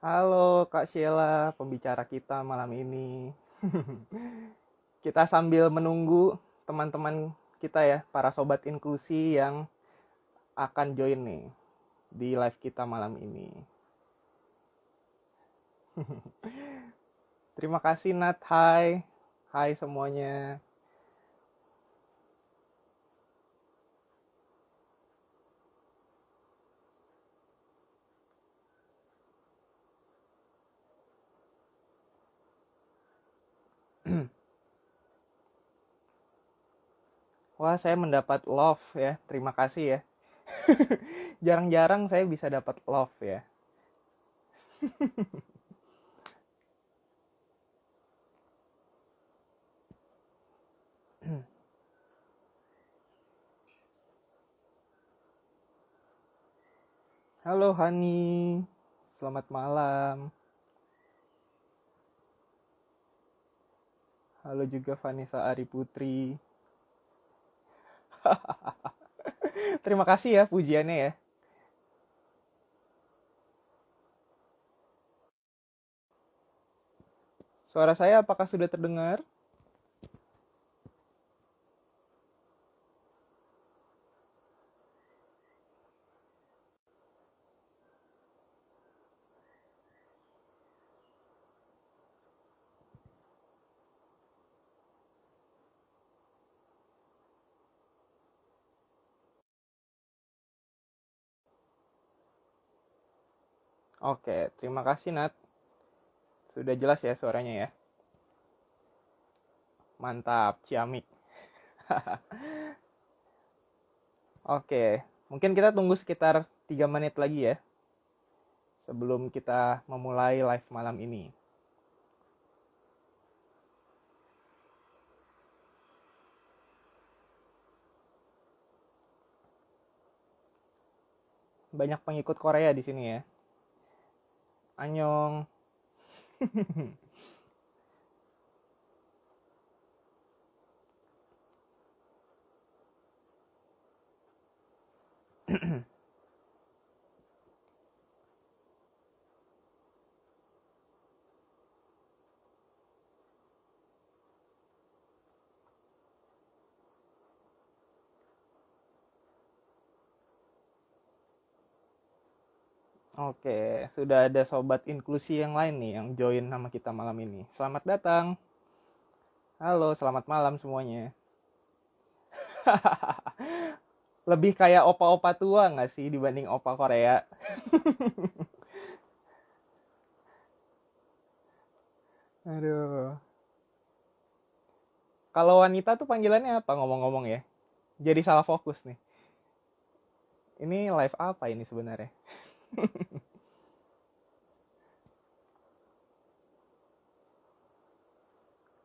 Halo Kak Sheila, pembicara kita malam ini. Kita sambil menunggu teman-teman kita ya, para sobat inklusi yang akan join nih di live kita malam ini. Terima kasih Nat, hai. Hai semuanya. Wah, saya mendapat love ya. Terima kasih ya. Jarang-jarang saya bisa dapat love ya. Halo Hani, selamat malam. Halo juga Vanessa Ari Putri. Terima kasih ya pujiannya ya. Suara saya apakah sudah terdengar? Oke, terima kasih Nat. Sudah jelas ya suaranya ya. Mantap, ciamik. Oke, mungkin kita tunggu sekitar 3 menit lagi ya. Sebelum kita memulai live malam ini. Banyak pengikut Korea di sini ya. Annyeong. Oke, sudah ada sobat inklusi yang lain nih yang join sama kita malam ini. Selamat datang. Halo, selamat malam semuanya. Lebih kayak opa-opa tua nggak sih dibanding opa Korea? Aduh. Kalau wanita tuh panggilannya apa ngomong-ngomong ya? Jadi salah fokus nih. Ini live apa ini sebenarnya?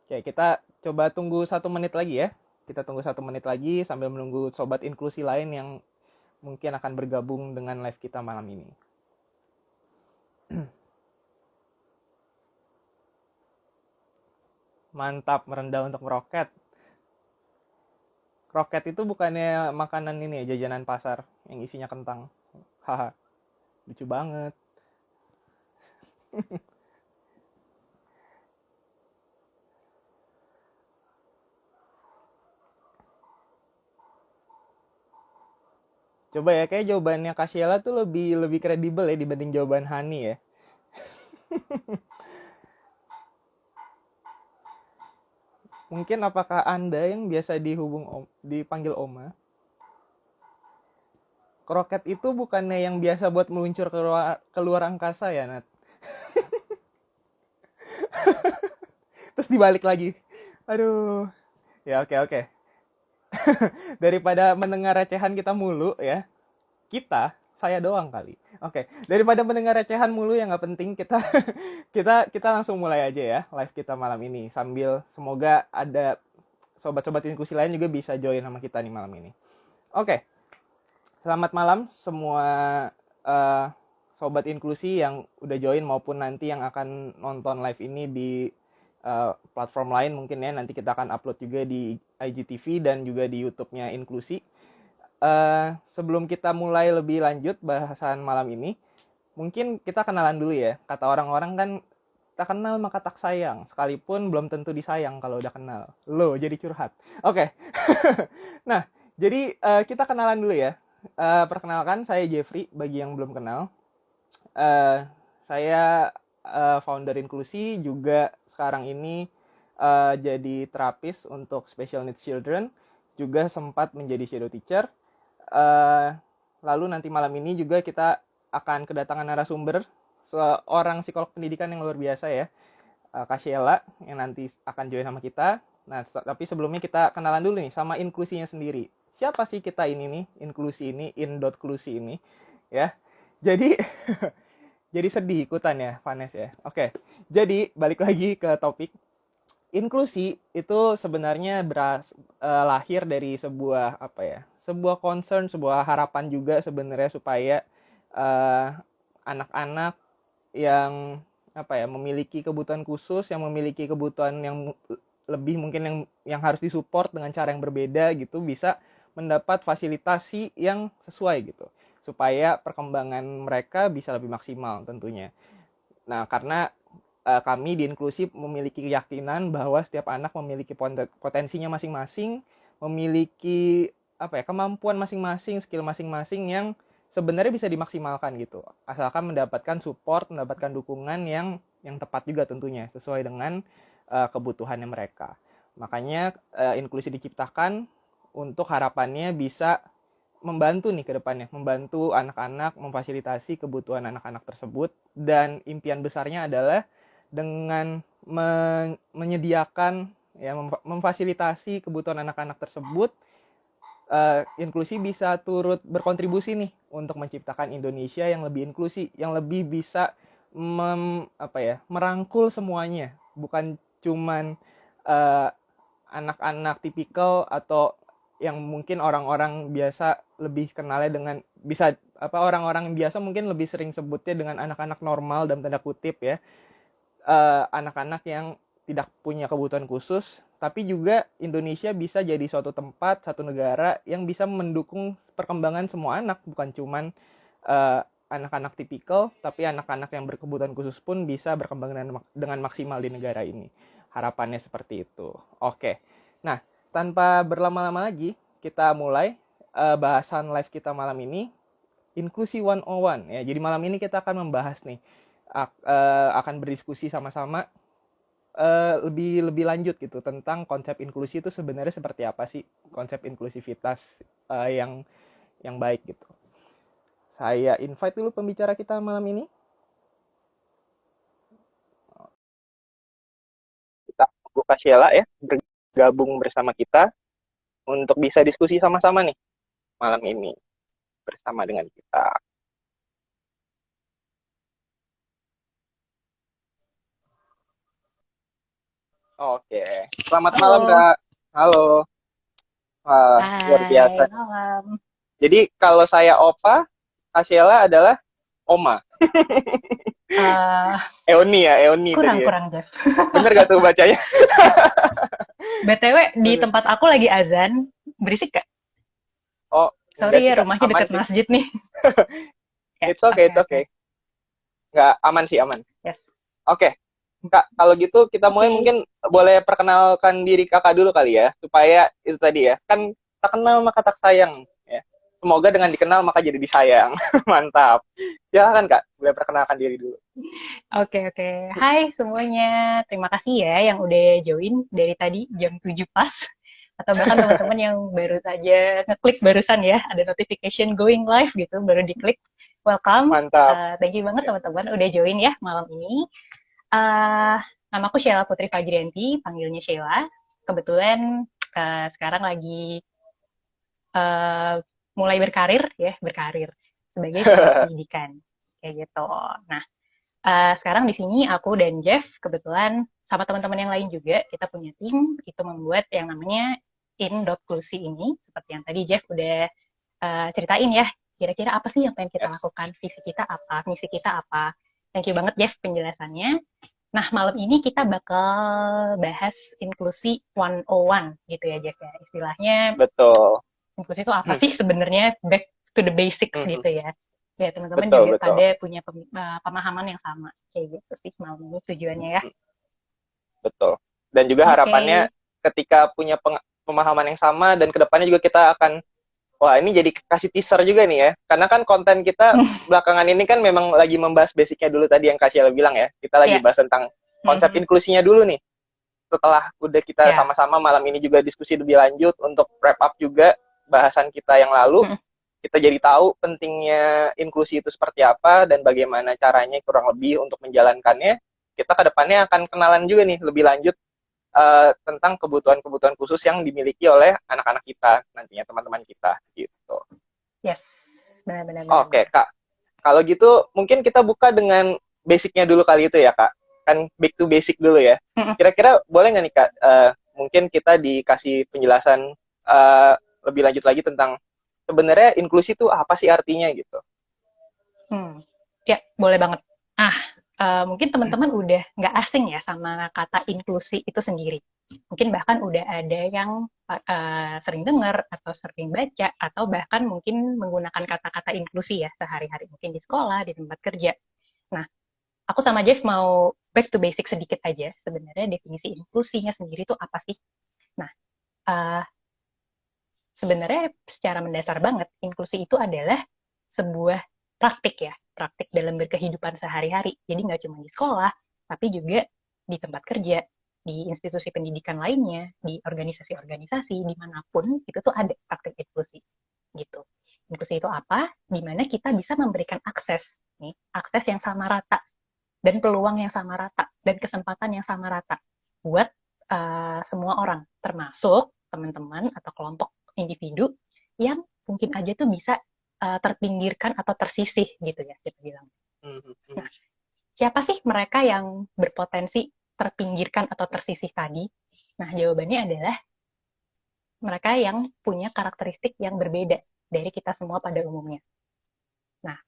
Oke, kita coba tunggu 1 menit lagi ya. Kita tunggu 1 menit lagi sambil menunggu sobat inklusi lain yang mungkin akan bergabung dengan live kita malam ini. Mantap, merendah untuk meroket. Kroket itu bukannya makanan ini ya, jajanan pasar yang isinya kentang. Haha, lucu banget. Coba ya, kayak jawabannya Kasiela tuh lebih lebih kredibel ya dibanding jawaban Hani ya. Mungkin apakah Anda yang biasa dipanggil Oma? Kroket itu bukannya yang biasa buat meluncur keluar angkasa ya, Nat? Terus dibalik lagi. Aduh. Ya oke oke. Daripada mendengar recehan kita mulu ya. Saya doang kali. Oke, daripada mendengar recehan mulu yang nggak penting, kita kita langsung mulai aja ya live kita malam ini. Sambil semoga ada sobat-sobat inklusi lain juga bisa join sama kita nih malam ini. Oke, selamat malam semua uh, sobat inklusi yang udah join maupun nanti yang akan nonton live ini di platform lain mungkin ya. Nanti kita akan upload juga di IGTV dan juga di YouTube-nya Inklusi. Sebelum kita mulai lebih lanjut bahasan malam ini, mungkin kita kenalan dulu ya. Kata orang-orang kan tak kenal maka tak sayang, sekalipun belum tentu disayang kalau udah kenal. Loh, jadi curhat. Oke. Nah, jadi kita kenalan dulu ya. Perkenalkan, saya Jeffrey, bagi yang belum kenal. Saya founder Inklusi, juga sekarang ini jadi terapis untuk special needs children, juga sempat menjadi shadow teacher. Lalu nanti malam ini juga kita akan kedatangan narasumber, seorang psikolog pendidikan yang luar biasa ya, Kak Sheila, yang nanti akan join sama kita. Nah, tapi sebelumnya kita kenalan dulu nih sama inklusinya sendiri. Siapa sih kita ini nih, inklusi ini, in.klusi ini, ya. Jadi, jadi sedih ikutan ya, Vanes ya. Oke, jadi balik lagi ke topik. Inklusi itu sebenarnya lahir dari sebuah apa ya, sebuah concern, sebuah harapan juga sebenarnya supaya anak-anak yang apa ya, memiliki kebutuhan khusus, yang memiliki kebutuhan yang lebih mungkin yang harus disupport dengan cara yang berbeda gitu, bisa mendapat fasilitasi yang sesuai gitu, supaya perkembangan mereka bisa lebih maksimal tentunya. Nah, karena kami di Inklusi memiliki keyakinan bahwa setiap anak memiliki potensinya masing-masing, memiliki apa ya, kemampuan masing-masing, skill masing-masing yang sebenarnya bisa dimaksimalkan gitu, asalkan mendapatkan support, mendapatkan dukungan yang tepat juga tentunya, sesuai dengan kebutuhannya mereka. Makanya Inklusi diciptakan untuk harapannya bisa membantu nih ke depannya, membantu anak-anak, memfasilitasi kebutuhan anak-anak tersebut, dan impian besarnya adalah dengan menyediakan ya, memfasilitasi kebutuhan anak-anak tersebut, Inklusi bisa turut berkontribusi nih untuk menciptakan Indonesia yang lebih inklusi, yang lebih bisa merangkul semuanya, bukan cuman anak-anak tipikal atau yang mungkin orang-orang biasa lebih kenalnya dengan, bisa orang-orang biasa mungkin lebih sering sebutnya dengan anak-anak normal dalam tanda kutip ya, anak-anak yang tidak punya kebutuhan khusus, tapi juga Indonesia bisa jadi suatu tempat, satu negara yang bisa mendukung perkembangan semua anak, bukan cuman anak-anak tipikal, tapi anak-anak yang berkebutuhan khusus pun bisa berkembang dengan maksimal di negara ini. Harapannya seperti itu. Oke, nah tanpa berlama-lama lagi, kita mulai bahasan live kita malam ini, Inklusi 101 ya. Jadi malam ini kita akan membahas nih, akan berdiskusi sama-sama lebih lanjut gitu tentang konsep inklusi itu sebenarnya seperti apa sih, konsep inklusivitas yang baik gitu. Saya invite dulu pembicara kita malam ini. Kita buka Sheila ya, bergabung bersama kita untuk bisa diskusi sama-sama nih malam ini bersama dengan kita. Oke, selamat malam Kak. Halo. Wah, luar biasa. Malam. Jadi kalau saya Opa, Kak Sheila adalah Oma. Eoni ya, Eoni tadi ya. Kurang Jeff. Bener gak tuh bacanya? BTW di tempat aku lagi azan, berisik gak? Oh, sorry ya, sih, rumahnya dekat masjid nih. It's okay. Nggak, aman sih, aman. Yes. Oke, Kak, kalau gitu kita mulai, mungkin boleh perkenalkan diri Kakak dulu kali ya, supaya itu tadi ya, kan tak kenal maka tak sayang ya. Semoga dengan dikenal maka jadi disayang. Mantap. Ya kan Kak, boleh perkenalkan diri dulu. Oke. Hai semuanya, terima kasih ya yang udah join dari tadi jam 7 pas. Atau bahkan teman-teman yang baru saja ngeklik barusan ya, ada notification going live gitu, baru diklik. Welcome. Mantap. Thank you banget teman-teman udah join ya malam ini. Nama aku Sheila Putri Fajrianti, panggilnya Sheila. Kebetulan sekarang lagi mulai berkarir sebagai psikolog pendidikan kayak gitu. Nah, sekarang di sini aku dan Jeff kebetulan sama teman-teman yang lain juga kita punya tim itu membuat yang namanya in.klusi ini, seperti yang tadi Jeff udah ceritain ya, kira-kira apa sih yang pengen kita lakukan, visi kita apa, misi kita apa. Thank you banget Jeff penjelasannya. Nah, malam ini kita bakal bahas inklusi 101 gitu ya Jeff ya, istilahnya. Betul. Inklusi itu apa sih sebenarnya, back to the basics gitu ya. Ya, teman-teman Betul, juga betul. pada punya pemahaman yang sama. Kayak gitu sih malam ini tujuannya ya. Betul. Dan juga harapannya Oke. ketika punya pemahaman yang sama dan kedepannya juga kita akan, wah ini jadi kasih teaser juga nih ya. Karena kan konten kita belakangan ini kan memang lagi membahas basicnya dulu tadi yang Kak Sheila bilang ya. Kita lagi Ya. bahas tentang konsep Mhm. inklusinya dulu nih. Setelah udah kita Ya. sama-sama malam ini juga diskusi lebih lanjut untuk wrap up juga bahasan kita yang lalu, Mhm. kita jadi tahu pentingnya inklusi itu seperti apa dan bagaimana caranya kurang lebih untuk menjalankannya. Kita ke depannya akan kenalan juga nih lebih lanjut tentang kebutuhan-kebutuhan khusus yang dimiliki oleh anak-anak kita nantinya, teman-teman kita gitu. Yes. Benar benar benar Oke benar. Kak, kalau gitu mungkin kita buka dengan basicnya dulu kali itu ya Kak, kan back to basic dulu ya. Mhm. Kira-kira boleh nggak nih Kak, mungkin kita dikasih penjelasan lebih lanjut lagi tentang sebenarnya inklusi itu apa sih artinya gitu. Ya, boleh banget. Ah, mungkin teman-teman udah nggak asing ya sama kata inklusi itu sendiri. Mungkin bahkan udah ada yang sering dengar atau sering baca atau bahkan mungkin menggunakan kata-kata inklusi ya sehari-hari mungkin di sekolah, di tempat kerja. Nah, aku sama Jeff mau back to basic sedikit aja. Sebenarnya definisi inklusinya sendiri itu apa sih? Nah, uh, sebenarnya secara mendasar banget inklusi itu adalah sebuah praktik ya, praktik dalam berkehidupan sehari-hari. Jadi nggak cuma di sekolah, tapi juga di tempat kerja, di institusi pendidikan lainnya, di organisasi-organisasi, dimanapun itu tuh ada praktik inklusi gitu. Inklusi itu apa? Dimana kita bisa memberikan akses, nih, akses yang sama rata dan peluang yang sama rata dan kesempatan yang sama rata buat semua orang, termasuk teman-teman atau kelompok individu yang mungkin aja tuh bisa terpinggirkan atau tersisih gitu ya kita bilang. Nah, siapa sih mereka yang berpotensi terpinggirkan atau tersisih tadi? Nah, jawabannya adalah mereka yang punya karakteristik yang berbeda dari kita semua pada umumnya. Nah,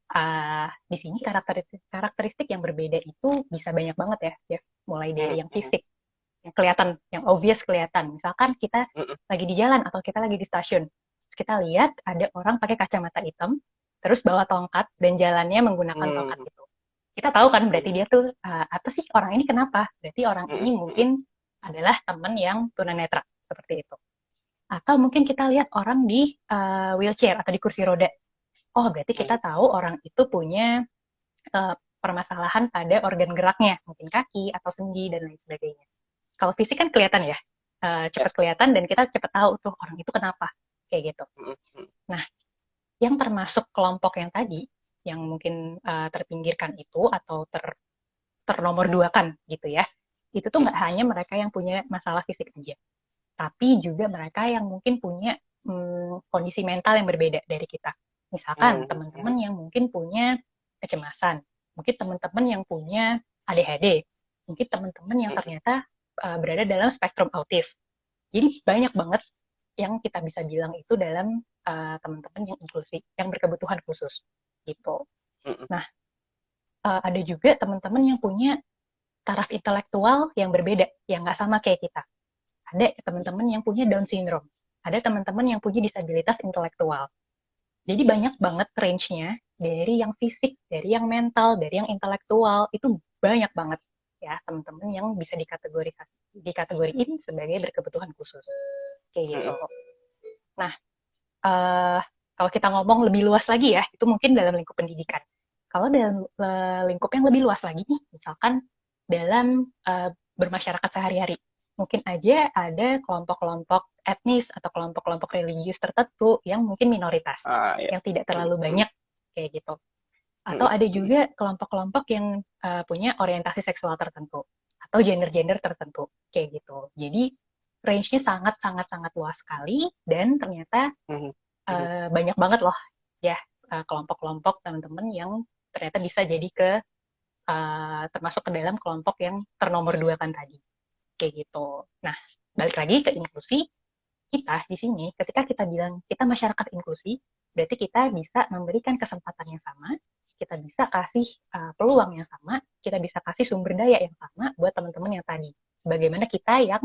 di sini karakteristik yang berbeda itu bisa banyak banget ya, Jeff. Mulai dari yang fisik, yang kelihatan, yang obvious kelihatan. Misalkan kita lagi di jalan atau kita lagi di stasiun, terus kita lihat ada orang pakai kacamata hitam, terus bawa tongkat dan jalannya menggunakan tongkat itu. Kita tahu kan berarti dia tuh apa sih orang ini kenapa? Berarti orang ini mungkin adalah teman yang tunanetra seperti itu. Atau mungkin kita lihat orang di wheelchair atau di kursi roda. Oh, berarti kita tahu orang itu punya permasalahan pada organ geraknya, mungkin kaki atau sendi dan lain sebagainya. Kalau fisik kan kelihatan ya, cepat kelihatan dan kita cepat tahu tuh orang itu kenapa, kayak gitu. Nah, yang termasuk kelompok yang tadi, yang mungkin terpinggirkan itu atau ternomor dua kan gitu ya, itu tuh nggak hanya mereka yang punya masalah fisik aja, tapi juga mereka yang mungkin punya kondisi mental yang berbeda dari kita. Misalkan teman-teman yang mungkin punya kecemasan, mungkin teman-teman yang punya ADHD, mungkin teman-teman yang ternyata berada dalam spektrum autis. Jadi banyak banget yang kita bisa bilang itu dalam teman-teman yang inklusi, yang berkebutuhan khusus gitu. Nah, ada juga teman-teman yang punya taraf intelektual yang berbeda, yang nggak sama kayak kita. Ada teman-teman yang punya Down syndrome, ada teman-teman yang punya disabilitas intelektual. Jadi banyak banget range-nya dari yang fisik, dari yang mental, dari yang intelektual, itu banyak banget ya teman-teman yang bisa dikategoriin sebagai berkebutuhan khusus kayak gitu. Nah, uh, kalau kita ngomong lebih luas lagi ya, itu mungkin dalam lingkup pendidikan. Kalau dalam lingkup yang lebih luas lagi nih, misalkan dalam bermasyarakat sehari-hari, mungkin aja ada kelompok-kelompok etnis atau kelompok-kelompok religius tertentu yang mungkin minoritas, yang tidak terlalu banyak kayak gitu. Atau ada juga kelompok-kelompok yang punya orientasi seksual tertentu atau gender-gender tertentu kayak gitu. Jadi range-nya sangat-sangat luas sekali dan ternyata banyak banget loh ya kelompok-kelompok teman-teman yang ternyata bisa jadi termasuk ke dalam kelompok yang ternomor dua kan tadi kayak gitu. Nah, balik lagi ke inklusi, kita di sini ketika kita bilang kita masyarakat inklusi, berarti kita bisa memberikan kesempatan yang sama, kita bisa kasih peluang yang sama, kita bisa kasih sumber daya yang sama buat teman-teman yang tadi. Sebagaimana kita yang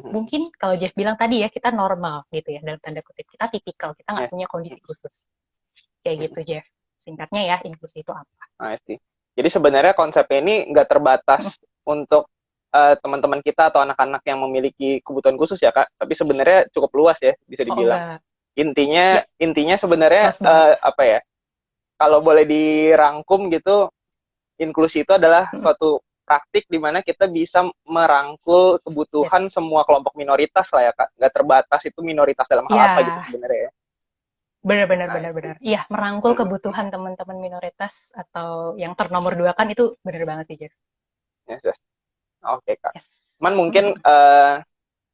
mungkin kalau Jeff bilang tadi ya, kita normal gitu ya, dalam tanda kutip. Kita tipikal, kita nggak punya kondisi khusus. Kayak gitu, Jeff. Singkatnya ya, inklusi itu apa? I see. Jadi sebenarnya konsepnya ini nggak terbatas untuk teman-teman kita atau anak-anak yang memiliki kebutuhan khusus ya Kak, tapi sebenarnya cukup luas ya bisa Oh dibilang. enggak, Intinya ya intinya sebenarnya luas banget. apa ya? Kalau boleh dirangkum gitu, inklusi itu adalah Mm, suatu praktik di mana kita bisa merangkul yes. kebutuhan semua kelompok minoritas lah ya Kak. Nggak terbatas itu minoritas dalam hal apa gitu Ya, sebenarnya ya. benar-benar Nah, itu. benar-benar. Iya, merangkul kebutuhan teman-teman minoritas atau yang ternomor dua kan itu benar banget sih, Jeff. Yes, yes. Oke Kak. Yes. Cuman mungkin Mm,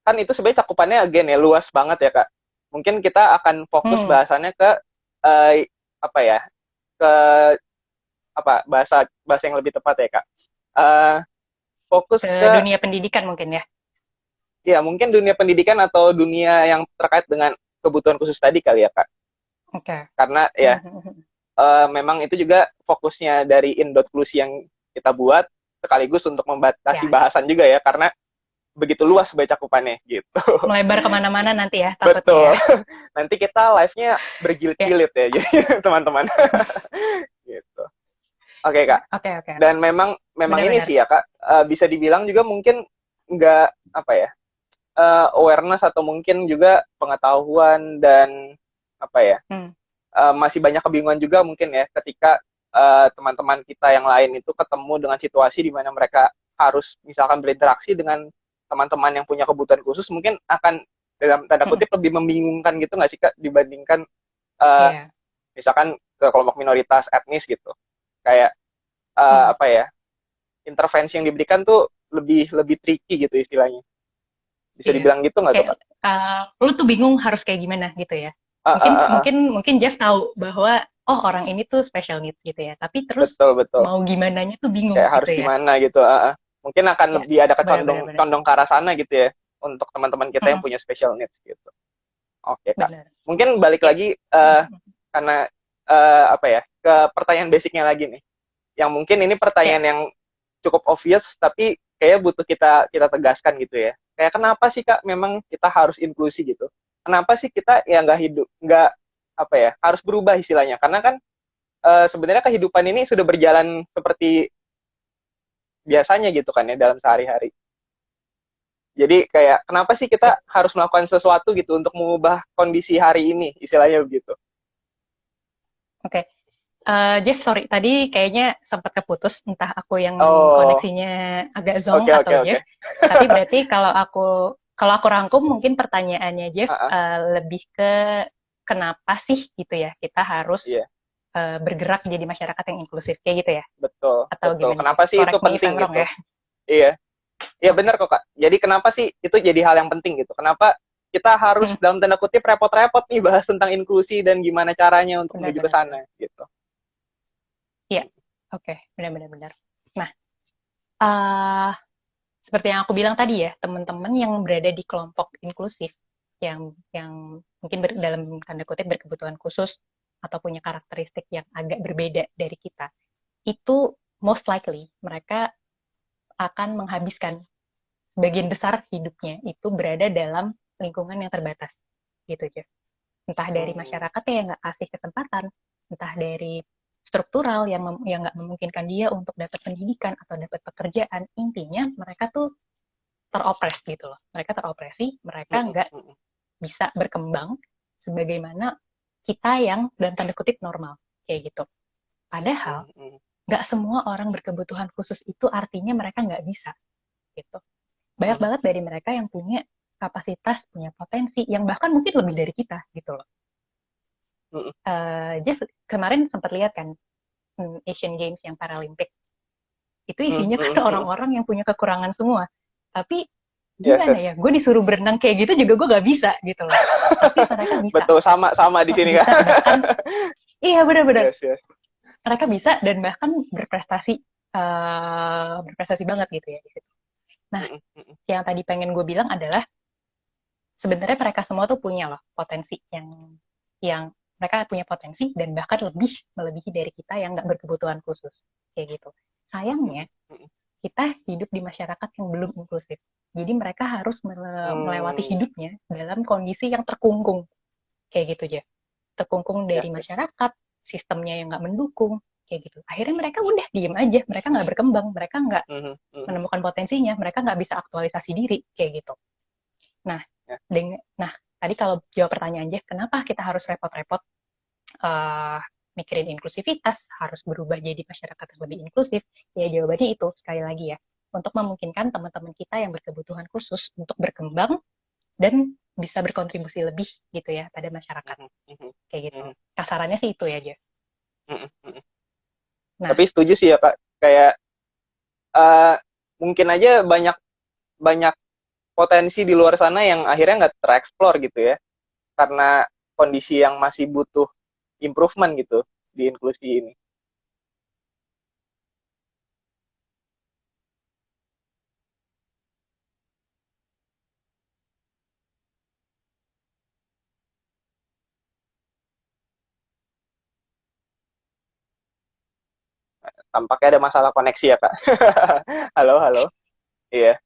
kan itu sebenarnya cakupannya again ya luas banget ya Kak. Mungkin kita akan fokus mm. bahasannya ke apa ya? Ke apa bahasa bahasa yang lebih tepat ya Kak. Eh, fokus Ke ke dunia pendidikan mungkin ya. ya mungkin dunia pendidikan atau dunia yang terkait dengan kebutuhan khusus tadi kali ya Kak. Oke. Karena ya Mm, memang itu juga fokusnya dari Indoklusi yang kita buat sekaligus untuk membatasi ya, bahasan juga ya karena begitu luas sebenarnya cakupannya gitu. melebar kemana-mana nanti ya takutnya Betul. ya. Nanti kita live-nya Ya, berjilid-jilid ya jadi teman-teman. Gitu. Oke Kak. oke oke oke. Dan memang memang ini Benar-benar. sih ya Kak, bisa dibilang juga mungkin nggak apa ya, awareness atau mungkin juga pengetahuan dan apa ya, Hmm. masih banyak kebingungan juga mungkin ya ketika teman-teman kita yang lain itu ketemu dengan situasi di mana mereka harus misalkan berinteraksi dengan teman-teman yang punya kebutuhan khusus mungkin akan dalam tanda Mm, kutip lebih membingungkan gitu nggak sih Kak dibandingkan uh, iya. misalkan ke kelompok minoritas etnis gitu kayak Hmm. apa ya intervensi yang diberikan tuh lebih lebih tricky gitu istilahnya bisa Iya. dibilang gitu nggak tuh Kayak Kak? lu tuh bingung harus kayak gimana gitu ya. Ah, Mungkin ah, ah, ah. mungkin mungkin Jeff tahu bahwa oh orang ini tuh special needs gitu ya. Tapi terus Betul betul mau gimananya tuh bingung kayak gitu harus ya. gimana gitu mungkin akan Ya, lebih ada benar-benar benar. condong ke arah sana gitu ya untuk teman-teman kita yang Mm-mm, punya special needs gitu. Oke Kak benar. mungkin balik Ya. lagi Mm-mm, karena apa ya ke pertanyaan basicnya lagi nih yang mungkin ini ya. pertanyaan yang cukup obvious tapi kayak butuh kita kita tegaskan gitu ya kayak kenapa sih Kak memang kita harus inklusi gitu kenapa sih kita ya nggak hidup nggak apa ya harus berubah istilahnya karena kan sebenarnya kehidupan ini sudah berjalan seperti biasanya gitu kan ya dalam sehari-hari. Jadi kayak kenapa sih Ya. kita harus melakukan sesuatu gitu untuk mengubah kondisi hari ini istilahnya begitu. Oke. Jeff, sorry, tadi kayaknya sempat keputus, entah aku yang Oh, koneksinya agak zonk oke oke atau oke. Jeff. Tapi berarti kalau aku rangkum mungkin pertanyaannya Jeff Ah, ah, lebih ke kenapa sih gitu ya kita harus iya, bergerak jadi masyarakat yang inklusif kayak gitu ya? betul, Atau betul. gimana Jeff? Kenapa sih itu Correct me if I'm penting wrong gitu? ya. Iya. Iya Oke. benar kok Kak. Jadi kenapa sih itu jadi hal yang penting gitu? Kenapa kita harus Hmm, dalam tanda kutip repot-repot nih bahas tentang inklusi dan gimana caranya untuk menuju ke benar-benar benar. sana gitu. Iya. Oke, benar-benar benar. Nah, eh seperti yang aku bilang tadi ya, teman-teman yang berada di kelompok inklusif yang mungkin dalam tanda kutip berkebutuhan khusus atau punya karakteristik yang agak berbeda dari kita, itu most likely mereka akan menghabiskan sebagian besar hidupnya itu berada dalam lingkungan yang terbatas, gitu aja. Entah dari Hmm, masyarakat yang nggak kasih kesempatan, entah dari struktural yang nggak memungkinkan dia untuk dapat pendidikan atau dapat pekerjaan. Intinya mereka tuh teropres gitu loh. Mereka teropresi, mereka hmm, nggak hmm, bisa berkembang sebagaimana kita yang dalam tanda kutip normal kayak gitu. Padahal hmm, hmm, nggak semua orang berkebutuhan khusus itu artinya mereka nggak bisa gitu. Banyak hmm, banget dari mereka yang punya kapasitas, punya potensi, yang bahkan mungkin lebih dari kita gitu loh. hmm, Jeff kemarin sempat lihat kan Asian Games yang Paralympic itu hmm, isinya kan hmm, hmm. orang-orang yang punya kekurangan semua. Tapi Yes, gimana yes. ya, gue disuruh berenang kayak gitu juga gue gak bisa gitu loh. Tapi mereka bisa, Betul sama sama di sini Kak. bisa bahkan iya benar-benar Yes, yes. mereka bisa dan bahkan berprestasi berprestasi banget gitu ya di situ. Nah, Hmm, hmm, hmm. yang tadi pengen gue bilang adalah sebenarnya mereka semua tuh punya loh potensi yang mereka punya potensi dan bahkan lebih melebihi dari kita yang nggak berkebutuhan khusus kayak gitu. Sayangnya kita hidup di masyarakat yang belum inklusif. Jadi mereka harus melewati Hmm, hidupnya dalam kondisi yang terkungkung kayak gitu aja. Terkungkung yes, dari yes. masyarakat, sistemnya yang nggak mendukung, kayak gitu. Akhirnya mereka udah diem aja, mereka nggak berkembang, mereka nggak menemukan potensinya, mereka nggak bisa aktualisasi diri, kayak gitu. Nah, Ya. nah tadi kalau jawab pertanyaan Jeff, kenapa kita harus repot-repot mikirin inklusivitas, harus berubah jadi masyarakat yang lebih inklusif? Ya jawabannya itu, sekali lagi ya, untuk memungkinkan teman-teman kita yang berkebutuhan khusus untuk berkembang dan bisa berkontribusi lebih gitu ya pada masyarakat, kayak gitu. Kasarannya sih itu ya, Jeff. Nah, tapi setuju sih ya Kak, kayak mungkin aja banyak potensi di luar sana yang akhirnya nggak tereksplor gitu ya, karena kondisi yang masih butuh improvement gitu di inklusi ini. Tampaknya ada masalah koneksi ya Kak. Halo, halo. Iya.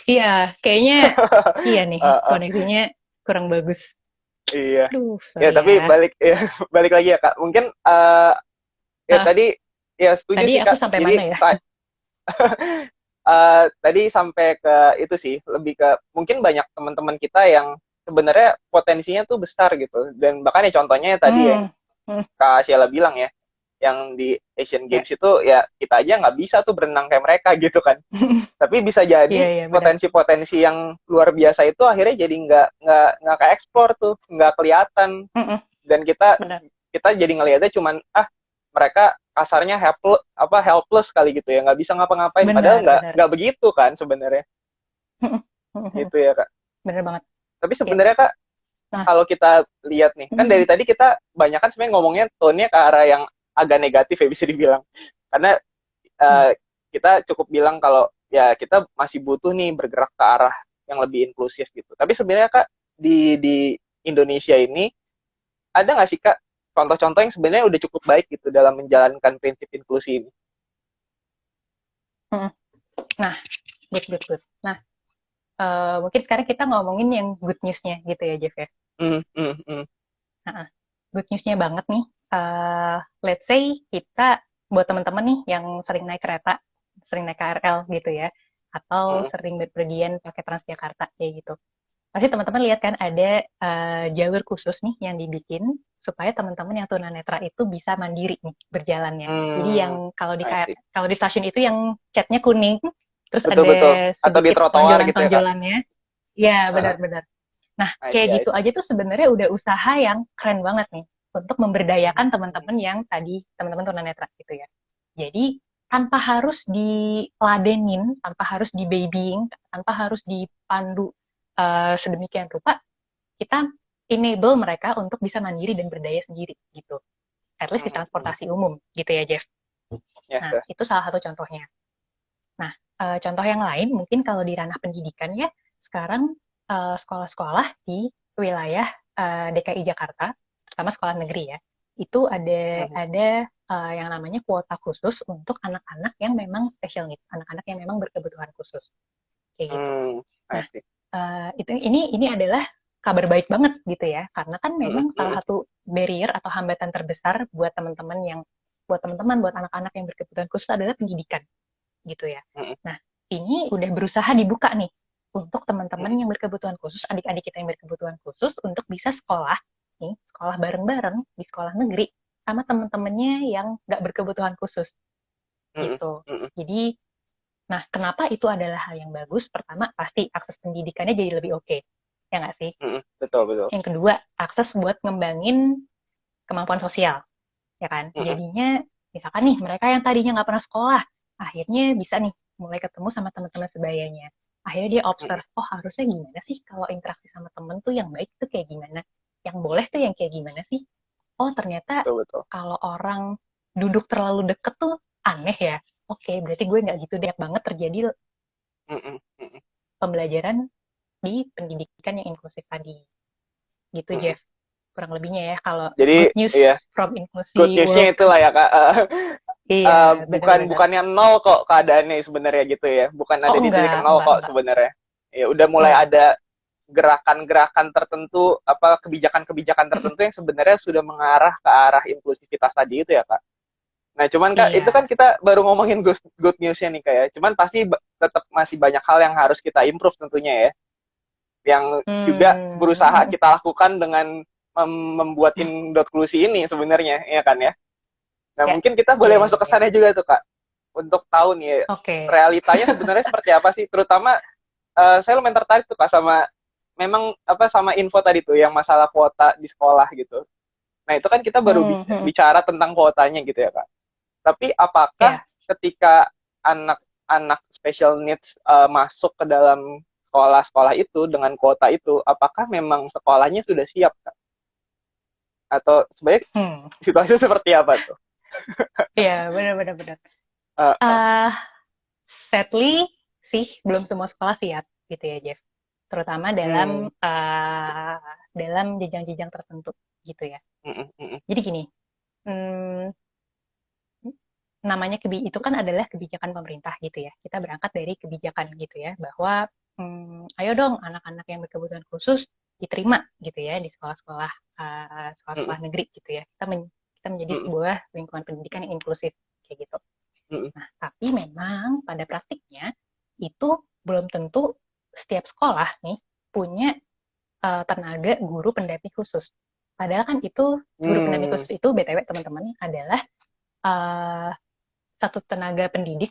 Iya, kayaknya iya nih, koneksinya kurang bagus. Iya. Aduh, Ya, sorry tapi ya. balik lagi ya Kak. Mungkin tadi ya setuju Tadi sih aku Kak. sampai Jadi mana ya? tadi sampai ke itu sih, lebih ke mungkin banyak teman-teman kita yang sebenarnya potensinya tuh besar gitu. Dan bahkan ya contohnya ya tadi yang Kak Sheila bilang ya, yang di Asian Games itu ya kita aja nggak bisa tuh berenang kayak mereka gitu kan. Tapi bisa jadi potensi-potensi yang luar biasa itu akhirnya jadi nggak ke ekspor tuh, nggak kelihatan. Dan kita jadi ngelihatnya cuman mereka kasarnya helpless kali gitu ya, nggak bisa ngapa-ngapain. Padahal nggak begitu kan sebenarnya. Gitu ya Kak. Bener banget. Tapi sebenarnya Kak, kalau kita lihat nih, kan dari tadi kita banyak kan sebenarnya ngomongnya tone-nya ke arah yang agak negatif ya bisa dibilang. Karena kita cukup bilang kalau ya kita masih butuh nih bergerak ke arah yang lebih inklusif gitu. Tapi sebenarnya Kak, di Indonesia ini ada nggak sih Kak contoh-contoh yang sebenarnya udah cukup baik gitu dalam menjalankan prinsip inklusi ini? Nah, good. Nah, mungkin sekarang kita ngomongin yang good news-nya gitu ya, Jeff ya. Good news-nya banget nih. Let's say kita buat teman-teman nih yang sering naik kereta, sering naik KRL gitu ya, atau sering berpergian pakai Transjakarta kayak gitu. Pasti teman-teman lihat kan ada jalur khusus nih yang dibikin supaya teman-teman yang tunanetra itu bisa mandiri nih berjalannya. Jadi yang kalau di stasiun itu yang catnya kuning, terus betul. ada Atau di sedikit trotoar gitu tonjolan-tonjolannya. Ya, benar-benar. Nah, kayak gitu aja tuh sebenarnya udah usaha yang keren banget nih untuk memberdayakan teman-teman yang tadi teman-teman tunanetra gitu ya. Jadi tanpa harus diladenin, tanpa harus dibabying, tanpa harus dipandu sedemikian rupa, kita enable mereka untuk bisa mandiri dan berdaya sendiri gitu. At least di transportasi umum gitu ya, Jeff. Nah, itu salah satu contohnya. Nah, contoh yang lain mungkin kalau di ranah pendidikan ya, sekarang sekolah-sekolah di wilayah DKI Jakarta, terutama sekolah negeri ya, itu ada yang namanya kuota khusus untuk anak-anak yang memang special needs, anak-anak yang memang berkebutuhan khusus, kayak gitu. Nah, ini adalah kabar baik banget gitu ya, karena kan memang salah satu barrier atau hambatan terbesar buat teman-teman buat anak-anak yang berkebutuhan khusus adalah pendidikan, gitu ya. Nah, ini udah berusaha dibuka nih untuk teman-teman yang berkebutuhan khusus, adik-adik kita yang berkebutuhan khusus untuk bisa sekolah bareng-bareng di sekolah negeri sama teman-temannya yang nggak berkebutuhan khusus, gitu. Jadi, nah kenapa itu adalah hal yang bagus? Pertama, pasti akses pendidikannya jadi lebih oke, ya nggak sih? Betul. Yang kedua, akses buat ngembangin kemampuan sosial, ya kan? Jadinya, misalkan nih mereka yang tadinya nggak pernah sekolah, akhirnya bisa nih mulai ketemu sama teman-teman sebayanya. Akhirnya dia observe, oh harusnya gimana sih kalau interaksi sama temen tuh yang baik tuh kayak gimana? Yang boleh tuh yang kayak gimana sih? Oh ternyata betul. Kalau orang duduk terlalu deket tuh aneh ya. Oke, berarti gue nggak gitu deh banget terjadi pembelajaran di pendidikan yang inklusif tadi. Gitu, Jeff. Kurang lebihnya ya, kalau jadi, good news from inklusi good newsnya itulah ya Kak. Bukannya nol kok keadaannya sebenarnya gitu ya. Bukan ada di titik nol kok sebenarnya. Ya udah mulai ada gerakan-gerakan tertentu, apa kebijakan-kebijakan tertentu yang sebenarnya sudah mengarah ke arah inklusivitas tadi itu ya Kak. Nah cuman Kak, itu kan Iya. kita baru ngomongin good newsnya nih Kak ya. Cuman pasti tetap masih banyak hal yang harus kita improve tentunya ya. Yang juga berusaha Hmm, kita lakukan dengan membuat Indoklusi ini sebenarnya, ya kan ya. Nah ya, mungkin kita ya, boleh ya, masuk ke ya. sana juga tuh Kak. Untuk tahu nih Oke. realitanya sebenarnya seperti apa sih. Terutama saya lumayan tertarik tuh Kak sama memang apa sama info tadi tuh yang masalah kuota di sekolah gitu. Nah itu kan kita baru Hmm, hmm, bicara tentang kuotanya gitu ya Kak. Tapi apakah ya. ketika anak-anak special needs masuk ke dalam sekolah-sekolah itu dengan kuota itu, apakah memang sekolahnya sudah siap Kak? Atau sebenarnya Hmm. situasi seperti apa tuh? Iya, benar-benar benar. Uh, uh, Ah, sadly sih belum semua sekolah siap gitu ya, Jeff. Terutama hmm, dalam jenjang-jenjang tertentu gitu ya. mm, mm, mm, Jadi gini, hmm, namanya itu kan adalah kebijakan pemerintah gitu ya. Kita berangkat dari kebijakan gitu ya, bahwa ayo dong anak-anak yang berkebutuhan khusus diterima gitu ya di sekolah-sekolah mm, sekolah-sekolah negeri gitu ya. Kita menjadi mm, sebuah lingkungan pendidikan yang inklusif kayak gitu. mm, Nah, tapi memang pada praktiknya itu belum tentu setiap sekolah nih punya tenaga guru pendamping khusus. Padahal kan itu guru pendamping mm, khusus itu BTW teman-teman adalah uh, satu tenaga pendidik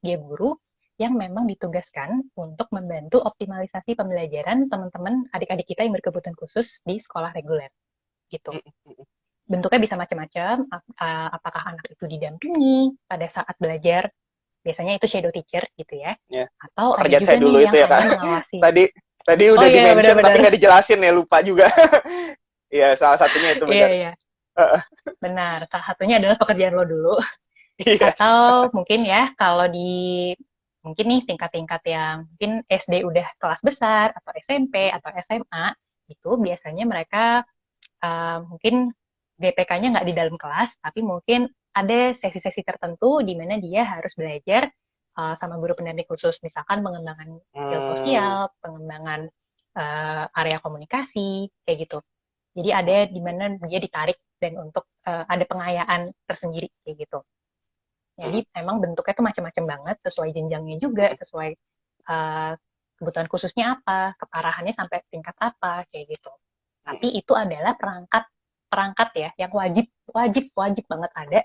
dia guru yang memang ditugaskan untuk membantu optimalisasi pembelajaran teman-teman adik-adik kita yang berkebutuhan khusus di sekolah reguler gitu. mm, mm, Bentuknya bisa macam-macam, apakah anak itu didampingi pada saat belajar, biasanya itu shadow teacher gitu ya, ya. atau ada Pekerjaan saya juga dulu nih itu yang ya Kak. hanya mengawasi. Tadi tadi Oh udah iya, di-mention tapi benar-benar. nggak dijelasin ya, lupa juga. Iya, salah satunya itu Iya, benar. iya, benar. Salah satunya adalah pekerjaan lo dulu. Iya. Atau mungkin ya, kalau mungkin nih tingkat-tingkat yang mungkin SD udah kelas besar, atau SMP, atau SMA, itu biasanya mereka mungkin GPK-nya nggak di dalam kelas, tapi mungkin ada sesi-sesi tertentu di mana dia harus belajar sama guru pendamping khusus, misalkan pengembangan skill Hmm. sosial, pengembangan area komunikasi, kayak gitu. Jadi ada di mana dia ditarik dan untuk ada pengayaan tersendiri kayak gitu. Jadi memang bentuknya tuh macam-macam banget, sesuai jenjangnya juga, sesuai uh, kebutuhan khususnya apa, keparahannya sampai tingkat apa, kayak gitu. Tapi itu adalah perangkat perangkat ya yang wajib wajib wajib banget ada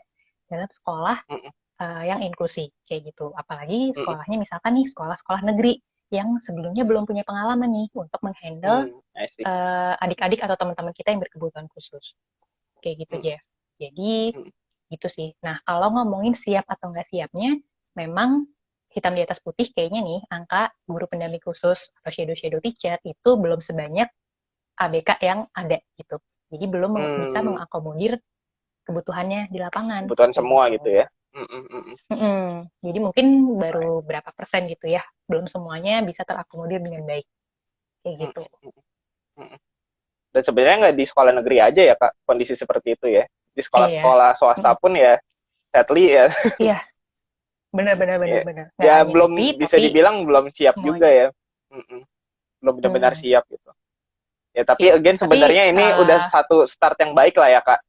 dalam sekolah yang inklusi kayak gitu. Apalagi sekolahnya misalkan nih sekolah-sekolah negeri yang sebelumnya belum punya pengalaman nih untuk menghandle I see. adik-adik atau teman-teman kita yang berkebutuhan khusus kayak gitu Jeff. Jadi gitu sih. Nah kalau ngomongin siap atau nggak siapnya, memang hitam di atas putih kayaknya nih angka guru pendamping khusus atau shadow teacher itu belum sebanyak ABK yang ada gitu. Jadi belum bisa Hmm. mengakomodir kebutuhannya di lapangan Kebutuhan kayak semua gitu. gitu ya. Mm. Jadi mungkin Alright. baru berapa persen gitu ya, belum semuanya bisa terakomodir dengan baik kayak Mm, gitu. mm. Dan sebenarnya nggak di sekolah negeri aja ya Kak, kondisi seperti itu ya. Di Iya, sekolah-sekolah swasta pun ya, sadly ya, iya, benar benar benar ya, benar. Nggak ya hanya negeri belum bisa tapi dibilang belum siap juga semuanya. ya. Mm-mm. Belum benar-benar Hmm, siap gitu. Ya tapi iya. again Tapi sebenarnya ini udah satu start yang baik lah ya Kak.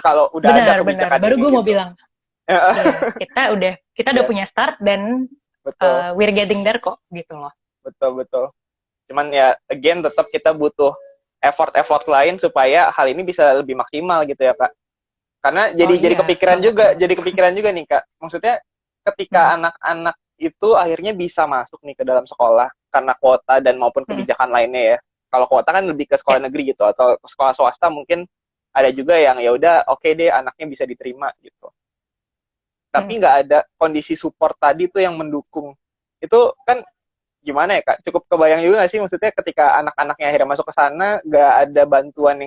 Kalau udah ada benar benar. kebijakan Baru gue ini mau gitu. bilang, iya, kita udah punya Yes, start dan betul, we're getting there kok gitu loh. betul, betul. Cuman ya again tetap kita butuh effort-effort lain supaya hal ini bisa lebih maksimal gitu ya Kak. Karena Oh jadi iya, kepikiran banget juga, banget. jadi kepikiran juga nih Kak. Maksudnya Hmm, ketika anak-anak itu akhirnya bisa masuk nih ke dalam sekolah karena kuota dan maupun hmm, kebijakan lainnya ya. Kalau kuota kan lebih ke ya, sekolah negeri gitu atau sekolah swasta mungkin ada juga yang ya udah oke deh anaknya bisa diterima gitu. Tapi hmm. nggak ada kondisi support tadi tuh yang mendukung. Itu kan gimana ya Kak? Cukup kebayang juga nggak sih maksudnya ketika anak-anaknya akhirnya masuk ke sana nggak ada bantuan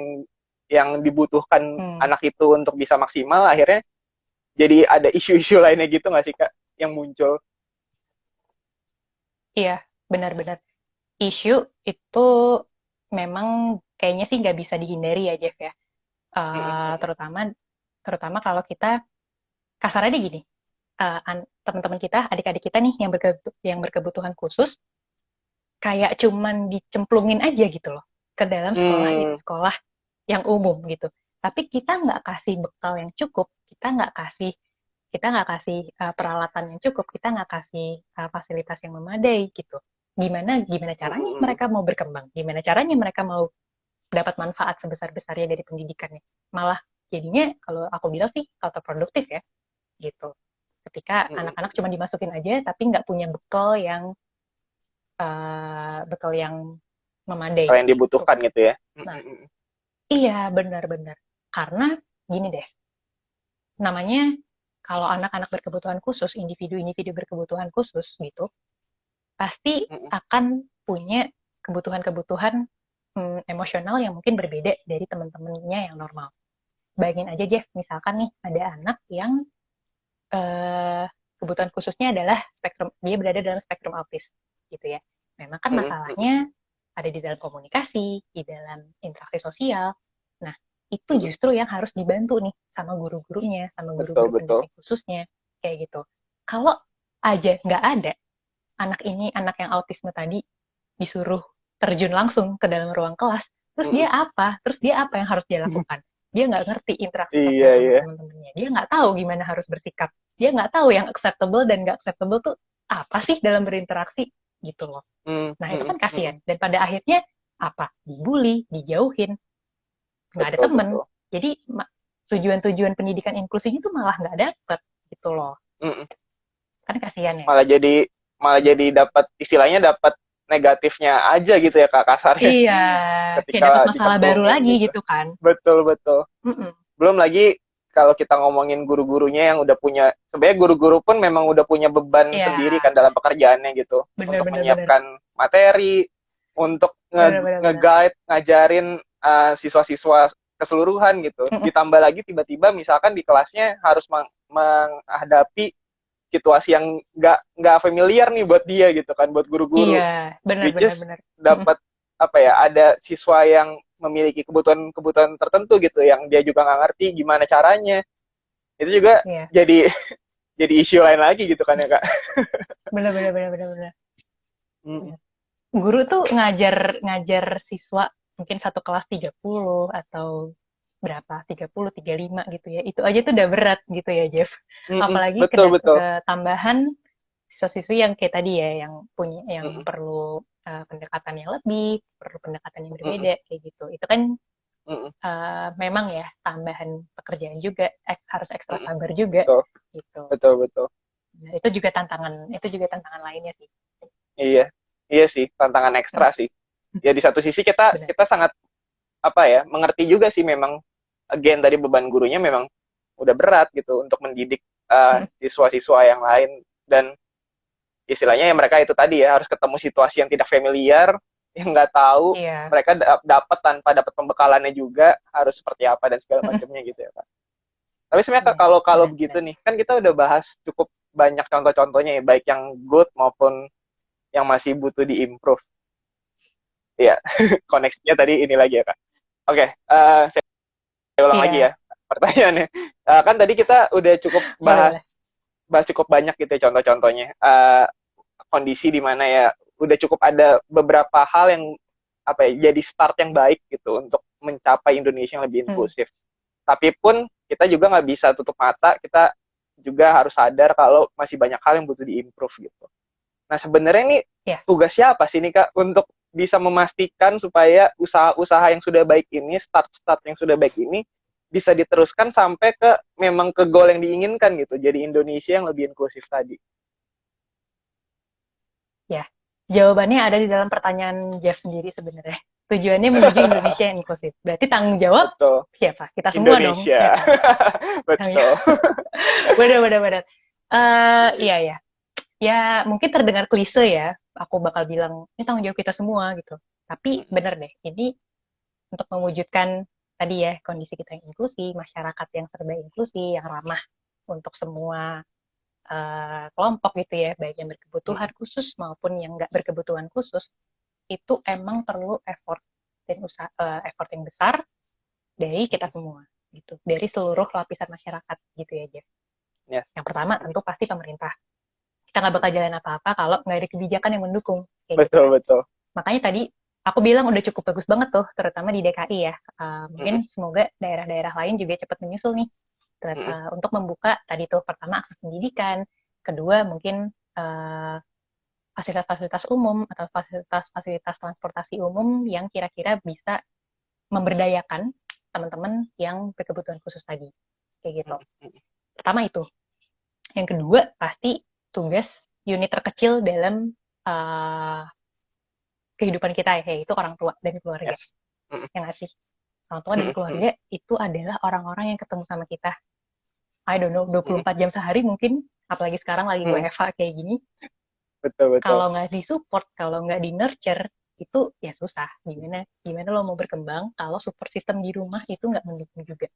yang dibutuhkan Hmm. anak itu untuk bisa maksimal akhirnya jadi ada isu-isu lainnya gitu nggak sih Kak yang muncul? Iya, benar-benar. Isu itu memang kayaknya sih nggak bisa dihindari ya, Jeff ya. Terutama terutama kalau kita kasarnya gini, teman-teman kita, adik-adik kita nih yang berkebutuhan khusus, kayak cuman dicemplungin aja gitu loh ke dalam Hmm. sekolah yang umum gitu. Tapi kita nggak kasih bekal yang cukup, kita nggak kasih peralatan yang cukup, kita nggak kasih fasilitas yang memadai gitu. Gimana gimana caranya Hmm. mereka mau berkembang? Gimana caranya mereka mau dapat manfaat sebesar-besarnya dari pendidikannya? Malah jadinya kalau aku bilang sih counterproduktif ya gitu. Ketika anak-anak cuma dimasukin aja tapi nggak punya bekal yang memadai Kalau yang gitu. dibutuhkan gitu ya. Nah, iya benar-benar. Karena gini deh, namanya kalau anak-anak berkebutuhan khusus, individu-individu berkebutuhan khusus gitu, pasti akan punya kebutuhan-kebutuhan emosional yang mungkin berbeda dari teman-temannya yang normal. Bayangin aja Jeff, misalkan nih ada anak yang kebutuhan khususnya adalah dia berada dalam spektrum autis gitu ya. Memang kan masalahnya ada di dalam komunikasi, di dalam interaksi sosial. Nah, itu justru yang harus dibantu nih sama guru-gurunya, sama Betul guru-guru betul. pendidik khususnya, kayak gitu. Kalau aja nggak ada anak yang autisme tadi disuruh terjun langsung ke dalam ruang kelas, terus dia apa? Terus dia apa yang harus dia lakukan? Dia nggak ngerti interaksi Iya sosial sama iya. teman-temannya. Dia nggak tahu gimana harus bersikap. Dia nggak tahu yang acceptable dan nggak acceptable tuh apa sih dalam berinteraksi gitu loh. Nah itu kan kasihan. Dan pada akhirnya apa? Dibully, dijauhin, nggak ada Betul temen. betul. Jadi tujuan-tujuan pendidikan inklusinya tuh malah nggak dapet gitu loh. Mm-mm. Kan kasihan ya. Malah jadi dapat istilahnya dapat negatifnya aja gitu ya Kak kasarnya Iya, kayak dapat ketika masalah baru dicemplungin lagi gitu. gitu kan. Betul betul. Mm-mm. Belum lagi kalau kita ngomongin guru-gurunya yang udah punya, sebenarnya guru-guru pun memang udah punya beban sendiri Iya, kan dalam pekerjaannya gitu, bener untuk bener bener menyiapkan materi, untuk bener bener bener. nge-guide, ngajarin siswa-siswa keseluruhan gitu. Mm-mm. Ditambah lagi tiba-tiba misalkan di kelasnya harus menghadapi situasi yang nggak familiar nih buat dia gitu kan, buat Iya, guru-guru, bener which bener is bener. Mm-mm. dapat apa ya, ada siswa yang memiliki kebutuhan-kebutuhan tertentu gitu yang dia juga nggak ngerti gimana caranya, itu juga Iya, jadi jadi isu lain lagi gitu kan ya kak. bener bener bener bener bener. Mm, Guru tuh ngajar ngajar siswa mungkin satu kelas 30 atau berapa 35 gitu ya. Itu aja tuh udah berat gitu ya, Jeff. Apalagi betul betul. tambahan siswa-siswi yang kayak tadi ya yang punya yang Mm, perlu pendekatan yang lebih, perlu pendekatan yang mm, berbeda kayak gitu. Itu kan mm, memang ya tambahan pekerjaan juga, harus ekstra mm, sabar juga betul gitu. betul betul. Nah, itu juga tantangan lainnya sih. Iya iya sih, tantangan ekstra sih. Ya di satu sisi kita Benar. kita sangat apa ya, mengerti juga sih, memang again dari beban gurunya memang udah berat gitu untuk mendidik siswa-siswa yang lain, dan istilahnya ya mereka itu tadi ya harus ketemu situasi yang tidak familiar, yang nggak tahu, Iya. mereka dapat tanpa dapat pembekalannya juga harus seperti apa dan segala macamnya gitu ya Kak. Tapi sebenarnya Kak, Iya, kalau kalau begitu benar-benar. nih kan kita udah bahas cukup banyak contoh-contohnya ya, baik yang good maupun yang masih butuh diimprove. Iya, koneksinya tadi ini lagi ya Kak. Oke, saya ulang lagi ya Iya, pertanyaannya. Kan tadi kita udah cukup boleh boleh. bahas bahas cukup banyak gitu ya contoh-contohnya. Kondisi di mana ya udah cukup ada beberapa hal yang apa ya, jadi start yang baik gitu untuk mencapai Indonesia yang lebih Hmm. inklusif. Tapi pun kita juga nggak bisa tutup mata, kita juga harus sadar kalau masih banyak hal yang butuh diimprove gitu. Nah sebenarnya ini Ya, tugas siapa sih ini Kak untuk bisa memastikan supaya usaha-usaha yang sudah baik ini, start-start yang sudah baik ini bisa diteruskan sampai ke memang ke goal yang diinginkan gitu. Jadi Indonesia yang lebih inklusif tadi. ya. Jawabannya ada di dalam pertanyaan Jeff sendiri sebenarnya. Tujuannya menuju Indonesia yang inklusif. Berarti tanggung jawab Betul. siapa? Kita semua dong, ya Indonesia. kan? Tanggung Betul. jawab. Benar, benar, benar. Iya, ya. Ya, mungkin terdengar klise ya. Aku bakal bilang, ini tanggung jawab kita semua gitu. Tapi benar deh, ini untuk mewujudkan tadi ya, kondisi kita yang inklusi, masyarakat yang serba inklusi, yang ramah untuk semua kelompok gitu ya, baik yang berkebutuhan khusus maupun yang nggak berkebutuhan khusus, itu emang perlu effort dan effort yang besar dari kita semua gitu, dari seluruh lapisan masyarakat gitu ya Jeff. Yes. Yang pertama tentu pasti pemerintah. Kita nggak bakal jalan apa-apa kalau nggak ada kebijakan yang mendukung. Kayak gitu Betul kan. betul. Makanya tadi aku bilang udah cukup bagus banget tuh, terutama di DKI ya. Mungkin semoga daerah-daerah lain juga cepat menyusul nih untuk membuka tadi tuh pertama akses pendidikan, kedua mungkin fasilitas-fasilitas umum atau fasilitas-fasilitas transportasi umum yang kira-kira bisa memberdayakan teman-teman yang berkebutuhan khusus tadi. Kayak gitu. Pertama itu. Yang kedua, pasti tugas unit terkecil dalam kehidupan kita, yaitu orang tua dan keluarga. Yes. Ya nggak sih? Orang tua dan keluarga itu adalah orang-orang yang ketemu sama kita. I don't know, 24 jam sehari mungkin, apalagi sekarang lagi WFH kayak gini. Betul. Kalau nggak disupport, kalau nggak di nurture, itu ya susah. Gimana lo mau berkembang kalau support system di rumah itu nggak mendukung juga.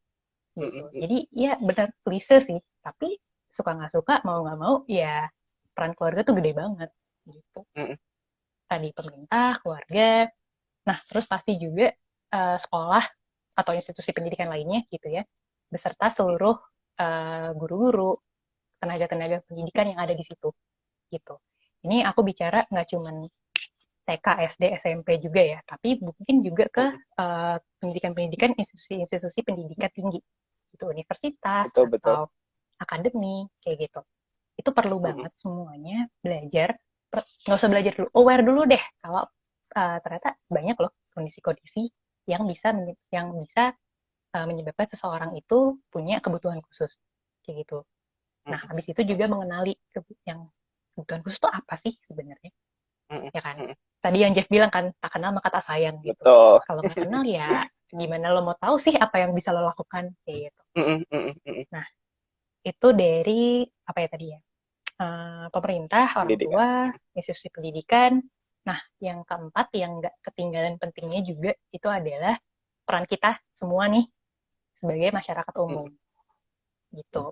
Gitu. Jadi ya benar klise sih, tapi suka nggak suka, mau nggak mau, ya peran keluarga tuh gede banget. Gitu. Tadi pemerintah, keluarga, nah terus pasti juga sekolah atau institusi pendidikan lainnya gitu ya, beserta seluruh guru-guru, tenaga-tenaga pendidikan yang ada di situ. Gitu. Ini aku bicara nggak cuman TK, SD, SMP juga ya, tapi mungkin juga ke pendidikan-pendidikan institusi pendidikan tinggi, gitu, universitas atau akademi kayak gitu. Itu perlu banget semuanya belajar, nggak usah belajar dulu, aware dulu deh kalau ternyata banyak loh kondisi-kondisi yang bisa menyebabkan seseorang itu punya kebutuhan khusus kayak gitu. Nah, habis itu juga mengenali yang kebutuhan khusus itu apa sih sebenarnya, ya kan? Tadi yang Jeff bilang kan, tak kenal maka tak sayang gitu. Kalau nggak kenal ya gimana lo mau tahu sih apa yang bisa lo lakukan kayak gitu. Nah, itu dari apa ya tadi ya? Pemerintah, orang tua, institusi pendidikan. Nah, yang keempat yang nggak ketinggalan pentingnya juga itu adalah peran kita semua nih sebagai masyarakat umum. Gitu.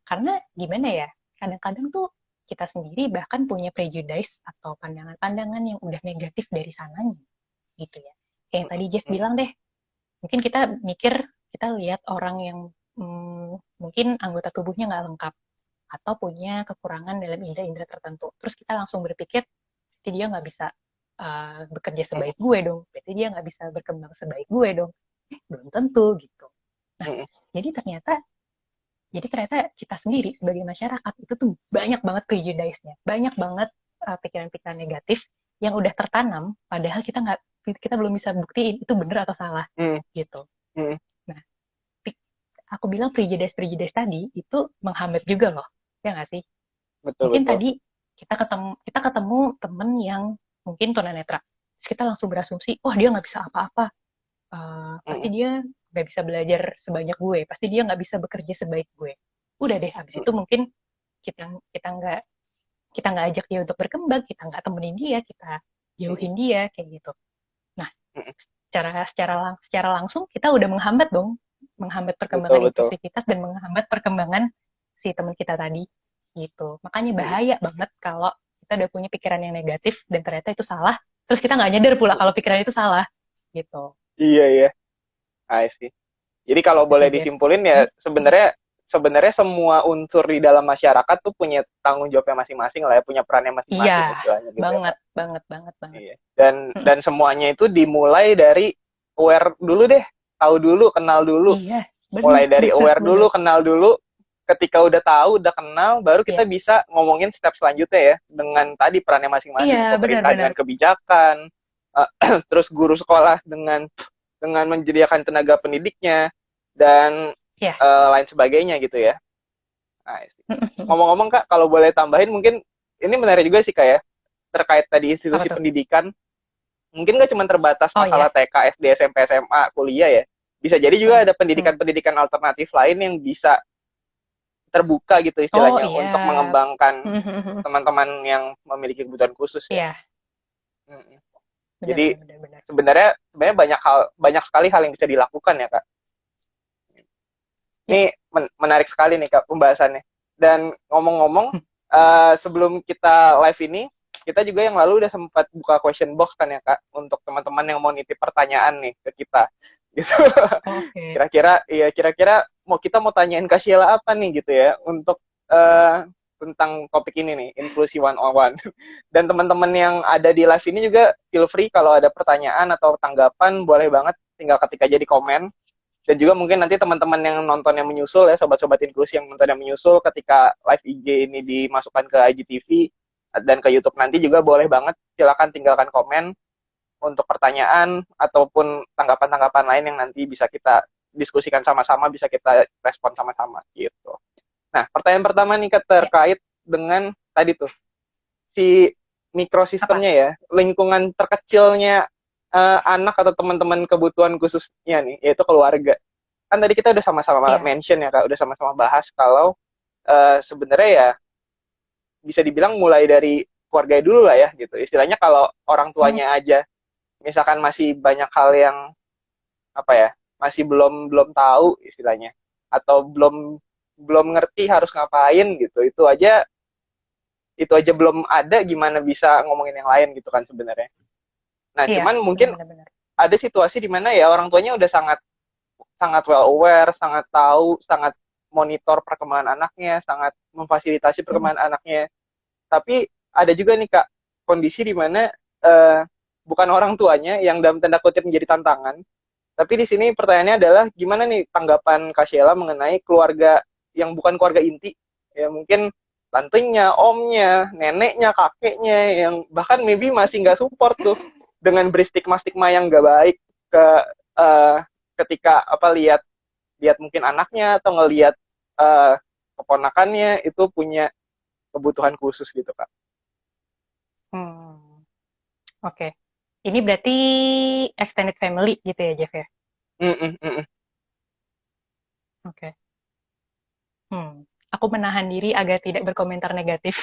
Karena gimana ya, kadang-kadang tuh kita sendiri bahkan punya prejudice atau pandangan-pandangan yang udah negatif dari sananya. Gitu ya. Kayak yang tadi Jeff bilang deh, mungkin kita mikir, kita lihat orang yang mungkin anggota tubuhnya nggak lengkap, atau punya kekurangan dalam indera-indera tertentu. Terus kita langsung berpikir, berarti dia nggak bisa bekerja sebaik gue dong, berarti dia nggak bisa berkembang sebaik gue dong. Belum tentu gitu. Nah, jadi ternyata kita sendiri sebagai masyarakat itu tuh banyak banget prejudice-nya, banyak banget pikiran-pikiran negatif yang udah tertanam, padahal kita belum bisa buktiin itu benar atau salah gitu. Nah, aku bilang prejudice tadi itu menghambat juga loh, ya nggak sih? Mungkin tadi kita ketemu temen yang mungkin tunanetra, terus kita langsung berasumsi, wah dia nggak bisa apa-apa, pasti dia nggak bisa belajar sebanyak gue, pasti dia nggak bisa bekerja sebaik gue. Udah deh, habis itu mungkin kita nggak ajak dia untuk berkembang, kita nggak temenin dia, kita jauhin dia kayak gitu. Nah, secara langsung kita udah menghambat perkembangan inklusivitas dan menghambat perkembangan si teman kita tadi gitu. Makanya bahaya banget kalau kita udah punya pikiran yang negatif dan ternyata itu salah, terus kita nggak nyadar pula kalau pikiran itu salah gitu. Iya. I see. Jadi kalau boleh disimpulin ya sebenarnya semua unsur di dalam masyarakat tuh punya tanggung jawabnya masing-masing lah ya, punya perannya masing-masing. Iya, gitu banget. Iya. Dan semuanya itu dimulai dari aware dulu deh, tahu dulu, kenal dulu. Iya, mulai dari aware dulu, kenal dulu. Ketika udah tahu, udah kenal, baru kita bisa ngomongin step selanjutnya ya, dengan tadi perannya masing-masing, pemerintah dengan kebijakan, terus guru sekolah dengan menyediakan tenaga pendidiknya dan lain sebagainya gitu ya. Nah, ngomong-ngomong Kak, kalau boleh tambahin mungkin ini menarik juga sih Kak ya, terkait tadi institusi pendidikan. Mungkin nggak cuma terbatas masalah TK, SD, SMP, SMA, kuliah ya. Bisa jadi juga ada pendidikan-pendidikan alternatif lain yang bisa terbuka gitu istilahnya untuk mengembangkan teman-teman yang memiliki kebutuhan khusus ya. Jadi sebenarnya banyak sekali hal yang bisa dilakukan ya Kak. Ini menarik sekali nih Kak pembahasannya. Dan ngomong-ngomong sebelum kita live ini, kita juga yang lalu udah sempat buka question box kan ya Kak, untuk teman-teman yang mau nitip pertanyaan nih ke kita gitu. Kira-kira mau tanyain Kak Sheila apa nih gitu ya, untuk tentang topik ini nih, inklusi 101. Dan teman-teman yang ada di live ini juga feel free kalau ada pertanyaan atau tanggapan, boleh banget tinggal ketik aja di komen. Dan juga mungkin nanti teman-teman yang nonton yang menyusul ya, sobat-sobat inklusi yang nonton yang menyusul ketika live IG ini dimasukkan ke IGTV dan ke YouTube nanti juga boleh banget silakan tinggalkan komen untuk pertanyaan ataupun tanggapan-tanggapan lain yang nanti bisa kita diskusikan sama-sama, bisa kita respon sama-sama gitu. Nah, pertanyaan pertama nih Kak, terkait dengan tadi tuh si mikrosistemnya ya, lingkungan terkecilnya anak atau teman-teman kebutuhan khususnya nih, yaitu keluarga. Kan tadi kita udah sama-sama mention ya Kak, udah sama-sama bahas kalau sebenarnya ya bisa dibilang mulai dari keluarga dulu lah ya gitu. Istilahnya kalau orang tuanya aja misalkan masih banyak hal yang apa ya, masih belum belum tahu istilahnya atau belum belum ngerti harus ngapain gitu. Itu aja belum ada, gimana bisa ngomongin yang lain gitu kan sebenarnya. Nah, cuman mungkin benar-benar. ada situasi di mana ya orang tuanya udah sangat sangat well aware, sangat tahu, sangat monitor perkembangan anaknya, sangat memfasilitasi perkembangan anaknya. Tapi ada juga nih Kak, kondisi di mana bukan orang tuanya yang dalam tanda kutip menjadi tantangan. Tapi di sini pertanyaannya adalah gimana nih tanggapan Kak Sheila mengenai keluarga yang bukan keluarga inti, ya mungkin tantenya, omnya, neneknya, kakeknya, yang bahkan maybe masih nggak support tuh dengan beristigma-stigma yang nggak baik ke ketika lihat lihat mungkin anaknya atau ngelihat keponakannya itu punya kebutuhan khusus gitu Kak. Oke. Ini berarti extended family gitu ya, Jeff ya? Oke. Aku menahan diri agar tidak berkomentar negatif.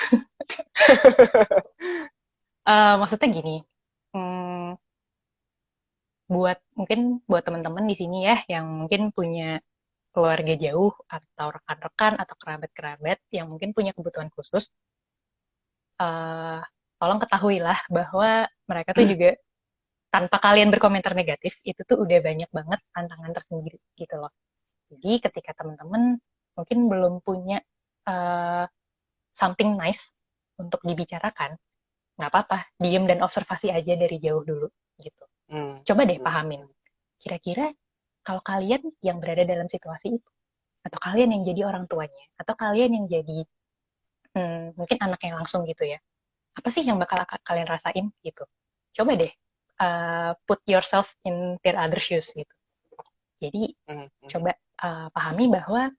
Maksudnya gini, mungkin buat teman-teman di sini ya, yang mungkin punya keluarga jauh atau rekan-rekan atau kerabat-kerabat yang mungkin punya kebutuhan khusus, tolong ketahuilah bahwa mereka tuh juga tanpa kalian berkomentar negatif itu tuh udah banyak banget tantangan tersendiri gitu loh. Jadi ketika teman-teman mungkin belum punya something nice untuk dibicarakan, nggak apa-apa, diem dan observasi aja dari jauh dulu gitu. Coba deh pahamin. Kira-kira kalau kalian yang berada dalam situasi itu, atau kalian yang jadi orang tuanya, atau kalian yang jadi mungkin anaknya langsung gitu ya, apa sih yang bakal kalian rasain gitu. Coba deh put yourself in their other shoes gitu. Jadi coba pahami bahwa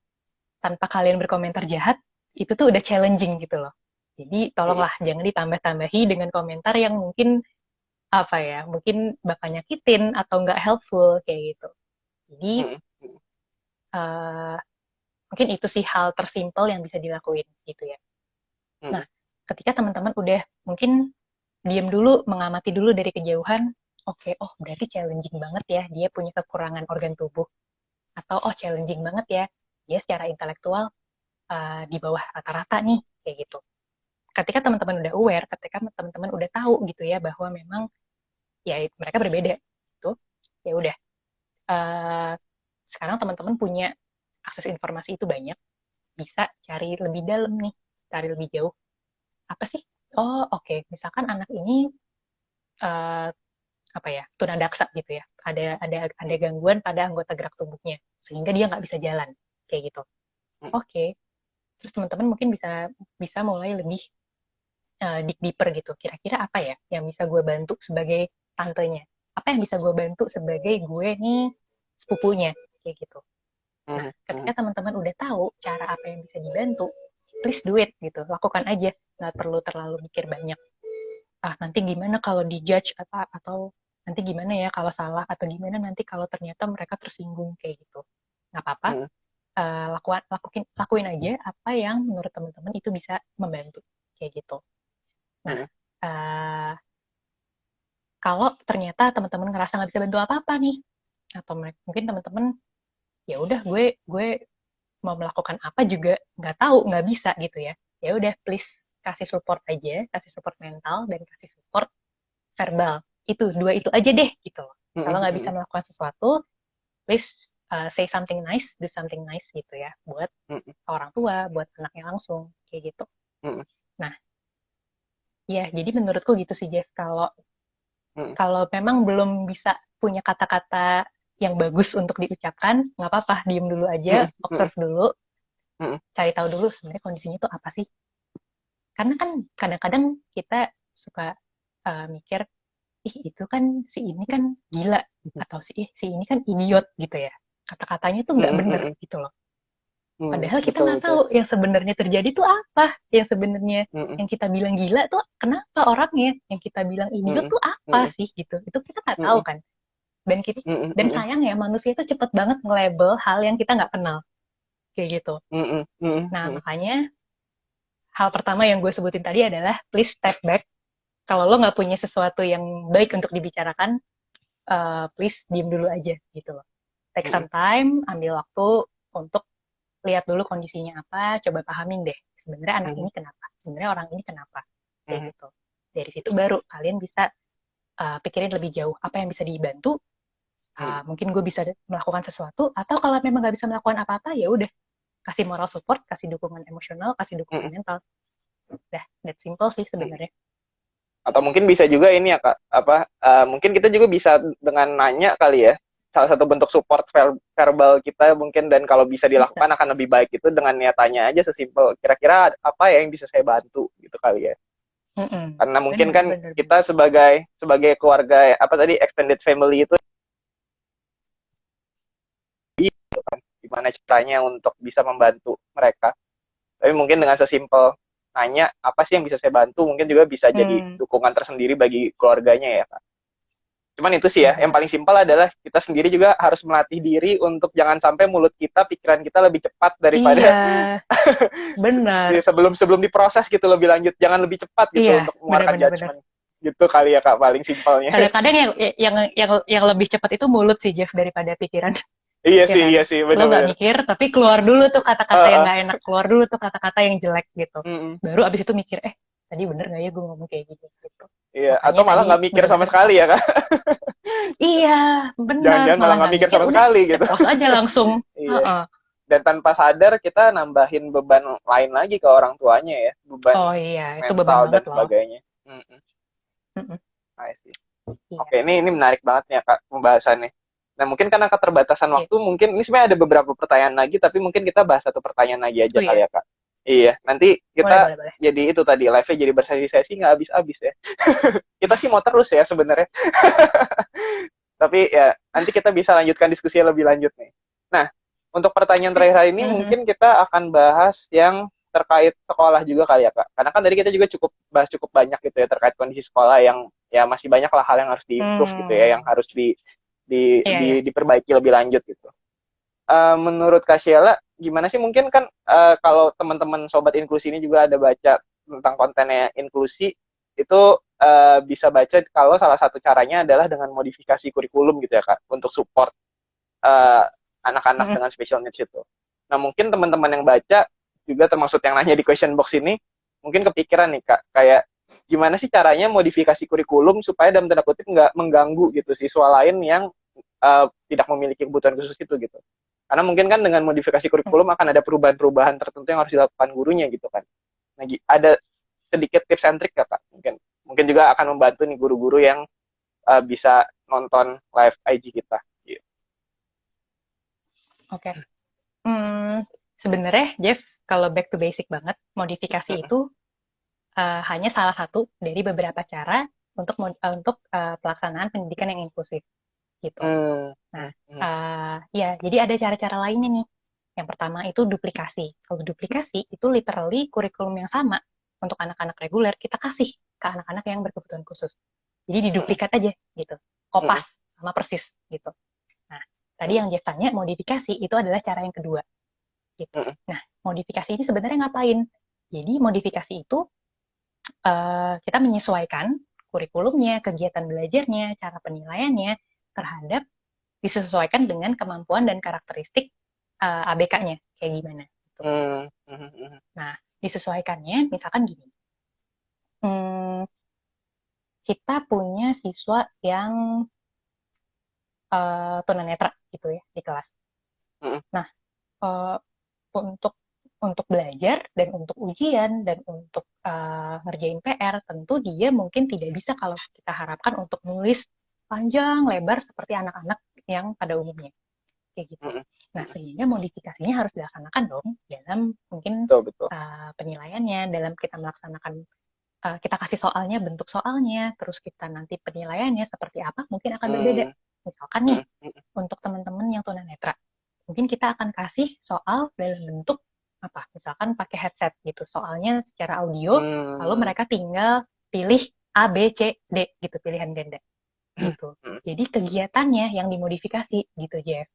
tanpa kalian berkomentar jahat, itu tuh udah challenging gitu loh. Jadi tolonglah jangan ditambah-tambahi dengan komentar yang mungkin mungkin bakal nyakitin atau nggak helpful kayak gitu. Jadi mungkin itu sih hal tersimpel yang bisa dilakuin gitu ya. Nah, ketika teman-teman udah mungkin diam dulu, mengamati dulu dari kejauhan, oh berarti challenging banget ya, dia punya kekurangan organ tubuh. Atau challenging banget ya, dia secara intelektual di bawah rata-rata nih, kayak gitu. Ketika teman-teman udah aware, ketika teman-teman udah tahu gitu ya, bahwa memang ya mereka berbeda, gitu, ya udah. Sekarang teman-teman punya akses informasi itu banyak, bisa cari lebih dalam nih, cari lebih jauh. Apa sih? Misalkan anak ini tunadaksa gitu ya, ada gangguan pada anggota gerak tubuhnya sehingga dia nggak bisa jalan kayak gitu. Terus teman-teman mungkin bisa mulai lebih dig deeper gitu, kira-kira apa ya yang bisa gue bantu sebagai tantenya, apa yang bisa gue bantu sebagai gue nih sepupunya kayak gitu. Nah, ketika teman-teman udah tahu cara apa yang bisa dibantu, please do it gitu, lakukan aja, nggak perlu terlalu mikir banyak. Nanti gimana kalau dijudge atau nanti gimana ya kalau salah, atau gimana nanti kalau ternyata mereka tersinggung kayak gitu. Nggak apa-apa, lakuin aja apa yang menurut teman-teman itu bisa membantu kayak gitu. Nah, kalau ternyata teman-teman ngerasa nggak bisa bantu apa-apa nih, atau mungkin teman-teman ya udah gue mau melakukan apa juga nggak tahu, nggak bisa gitu ya, ya udah please kasih support aja, kasih support mental dan kasih support verbal, itu dua itu aja deh gitu. Kalau nggak bisa melakukan sesuatu, please say something nice, do something nice gitu ya, buat orang tua, buat anaknya langsung kayak gitu. Ya, jadi menurutku gitu sih Jeff. Kalau Mm, kalau memang belum bisa punya kata-kata yang bagus untuk diucapkan, nggak apa-apa, diem dulu aja, mm, mm, observe dulu, mm, cari tahu dulu sebenarnya kondisinya itu apa sih. Karena kan kadang-kadang kita suka mikir, ih itu kan si ini kan gila, atau si ini kan idiot gitu ya. Kata-katanya tuh mm, nggak mm, bener mm, gitu loh. Padahal kita betul nggak betul. tahu yang sebenarnya terjadi tuh apa. Yang sebenarnya Mm, mm, yang kita bilang gila tuh kenapa orangnya, yang kita bilang idiot mm, tuh apa mm, sih gitu. Itu kita nggak tahu mm, kan. Dan kita, mm, mm, dan mm, sayangnya manusia itu cepet banget nge-label hal yang kita nggak kenal kayak gitu. mm, mm, mm, Nah mm, makanya hal pertama yang gue sebutin tadi adalah please step back. Kalau lo nggak punya sesuatu yang baik untuk dibicarakan, please diem dulu aja gitu loh. Take mm, some time, ambil waktu untuk lihat dulu kondisinya apa, coba pahamin deh sebenarnya anak mm, ini kenapa, sebenarnya orang ini kenapa, kayak mm, gitu. Dari situ baru kalian bisa pikirin lebih jauh apa yang bisa dibantu. mm, Mungkin gue bisa melakukan sesuatu, atau kalau memang nggak bisa melakukan apa-apa ya udah, kasih moral support, kasih dukungan emosional, kasih dukungan mm, mental. Dah, that simple sih mm. sebenarnya. Atau mungkin bisa juga ini ya Kak, mungkin kita juga bisa dengan nanya kali ya. Salah satu bentuk support verbal kita mungkin, dan kalau bisa Bisa. dilakukan akan lebih baik itu dengan niat tanya aja sesimpel kira-kira apa ya yang bisa saya bantu gitu kali ya. Mm-mm. Karena mungkin Bener, kan bener, bener. kita sebagai sebagai keluarga apa tadi extended family itu gimana caranya untuk bisa membantu mereka. Tapi mungkin dengan sesimpel nanya apa sih yang bisa saya bantu mungkin juga bisa jadi Hmm, dukungan tersendiri bagi keluarganya ya Kak. Cuman itu sih ya, yang bener. paling simpel adalah kita sendiri juga harus melatih diri untuk jangan sampai mulut kita, pikiran kita lebih cepat Iya, daripada bener. sebelum sebelum diproses gitu lebih lanjut, jangan lebih cepat gitu Iya, untuk bener, mengeluarkan bener, bener. judgement. Gitu kali ya Kak, paling simpelnya. Kadang-kadang yang lebih cepat itu mulut sih Jeff daripada pikiran. Ya kan? Iya sih, Lo nggak bener-bener. mikir, tapi keluar dulu tuh kata-kata yang Uh, uh, nggak enak, keluar dulu tuh kata-kata yang jelek gitu. mm, mm. Baru abis itu mikir, tadi bener nggak ya gue ngomong kayak gini gitu. Iya, Makanya atau malah tadi nggak mikir sama bener-bener sekali ya Kak. iya, bener, Jangan-jangan malah malah nggak nggak mikir mikir, sama udah sekali gitu. ceplos aja langsung. Iya. Heeh. Dan tanpa sadar kita nambahin beban lain lagi ke orang tuanya ya, beban Oh iya, itu beban mental dan banget loh. sebagainya. Mm, mm. Mm-mm. I see. Iya, Oke, ini menarik banget nih ya Kak pembahasannya. Nah, mungkin karena keterbatasan iya. waktu, mungkin ini sebenarnya ada beberapa pertanyaan lagi, tapi mungkin kita bahas satu pertanyaan lagi aja Oh kali iya, ya Kak. Iya, nanti boleh, kita boleh, boleh. jadi itu tadi live-nya jadi bersesi-sesi nggak habis-habis ya. Kita sih mau terus ya sebenarnya. Tapi ya nanti kita bisa lanjutkan diskusi lebih lanjut nih. Nah, untuk pertanyaan Oke. terakhir hari ini Mhm. mungkin kita akan bahas yang terkait sekolah juga kali ya Kak. Karena kan tadi kita juga cukup bahas cukup banyak gitu ya terkait kondisi sekolah yang ya masih banyak lah hal yang harus diimprove gitu ya, yang Hmm, harus iya, iya. diperbaiki lebih lanjut gitu. Menurut Kak Sheila, gimana sih mungkin kan kalau teman-teman sobat inklusi ini juga ada baca tentang kontennya inklusi itu bisa baca kalau salah satu caranya adalah dengan modifikasi kurikulum gitu ya Kak untuk support eh, anak-anak Mhm. dengan special needs itu. Nah mungkin teman-teman yang baca juga termasuk yang nanya di question box ini mungkin kepikiran nih Kak kayak gimana sih caranya modifikasi kurikulum supaya dalam tanda kutip nggak mengganggu gitu siswa lain yang tidak memiliki kebutuhan khusus itu gitu. Karena mungkin kan dengan modifikasi kurikulum akan ada perubahan-perubahan tertentu yang harus dilakukan gurunya gitu kan. Nah, ada sedikit tips and trick ya Kak? Mungkin mungkin juga akan membantu nih guru-guru yang bisa nonton live IG kita. Gitu. Oke. Hmm, sebenarnya Jeff, kalau back to basic banget, modifikasi itu hanya salah satu dari beberapa cara untuk pelaksanaan pendidikan yang inklusif gitu. Hmm, Nah, hmm, hmm, ya, jadi ada cara-cara lainnya nih. Yang pertama itu duplikasi. Kalau duplikasi itu literally kurikulum yang sama untuk anak-anak reguler kita kasih ke anak-anak yang berkebutuhan khusus. Jadi hmm, diduplikat aja gitu, hmm, kopas sama persis gitu. Nah, tadi hmm, yang Jeff tanya modifikasi itu adalah cara yang kedua gitu. hmm, Nah, modifikasi ini sebenarnya ngapain? Jadi modifikasi itu kita menyesuaikan kurikulumnya, kegiatan belajarnya, cara penilaiannya terhadap disesuaikan dengan kemampuan dan karakteristik ABK-nya kayak gimana. Gitu. hmm, hmm, hmm, Nah, disesuaikannya misalkan gini, hmm, kita punya siswa yang tunanetra gitu ya di kelas. hmm, Nah, uh, untuk untuk belajar dan untuk ujian dan untuk ngerjain PR, tentu dia mungkin tidak bisa kalau kita harapkan untuk nulis panjang lebar seperti anak-anak yang pada umumnya kayak gitu. Nah, sehingga modifikasinya harus dilaksanakan dong dalam mungkin Betul. penilaiannya, dalam kita melaksanakan kita kasih soalnya, bentuk soalnya, terus kita nanti penilaiannya seperti apa mungkin akan berbeda. Misalkan nih, untuk teman-teman yang tunanetra, mungkin kita akan kasih soal dalam bentuk apa? Misalkan pakai headset gitu, soalnya secara audio, lalu mereka tinggal pilih A, B, C, D gitu, pilihan ganda gitu. Jadi kegiatannya yang dimodifikasi gitu, Jeff.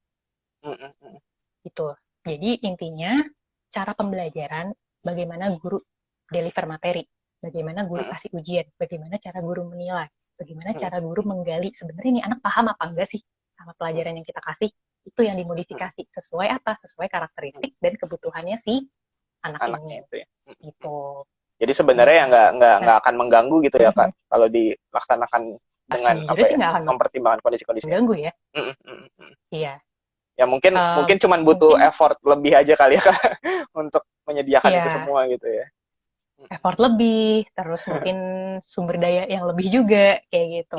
Gitu. Jadi intinya cara pembelajaran, bagaimana guru deliver materi, bagaimana guru kasih ujian, bagaimana cara guru menilai, bagaimana cara guru menggali sebenarnya ini anak paham apa enggak sih sama pelajaran yang kita kasih, itu yang dimodifikasi sesuai apa, sesuai karakteristik dan kebutuhannya si anaknya itu ya. Gitu. Jadi sebenarnya ya nggak akan mengganggu gitu ya Kak, kalau dilaksanakan dengan apa ya, mempertimbangkan kondisi-kondisi. Mengganggu ya. Iya. Ya mungkin cuman butuh effort lebih aja kali ya Kak untuk menyediakan itu semua gitu ya. Effort lebih, terus mungkin sumber daya yang lebih juga kayak gitu.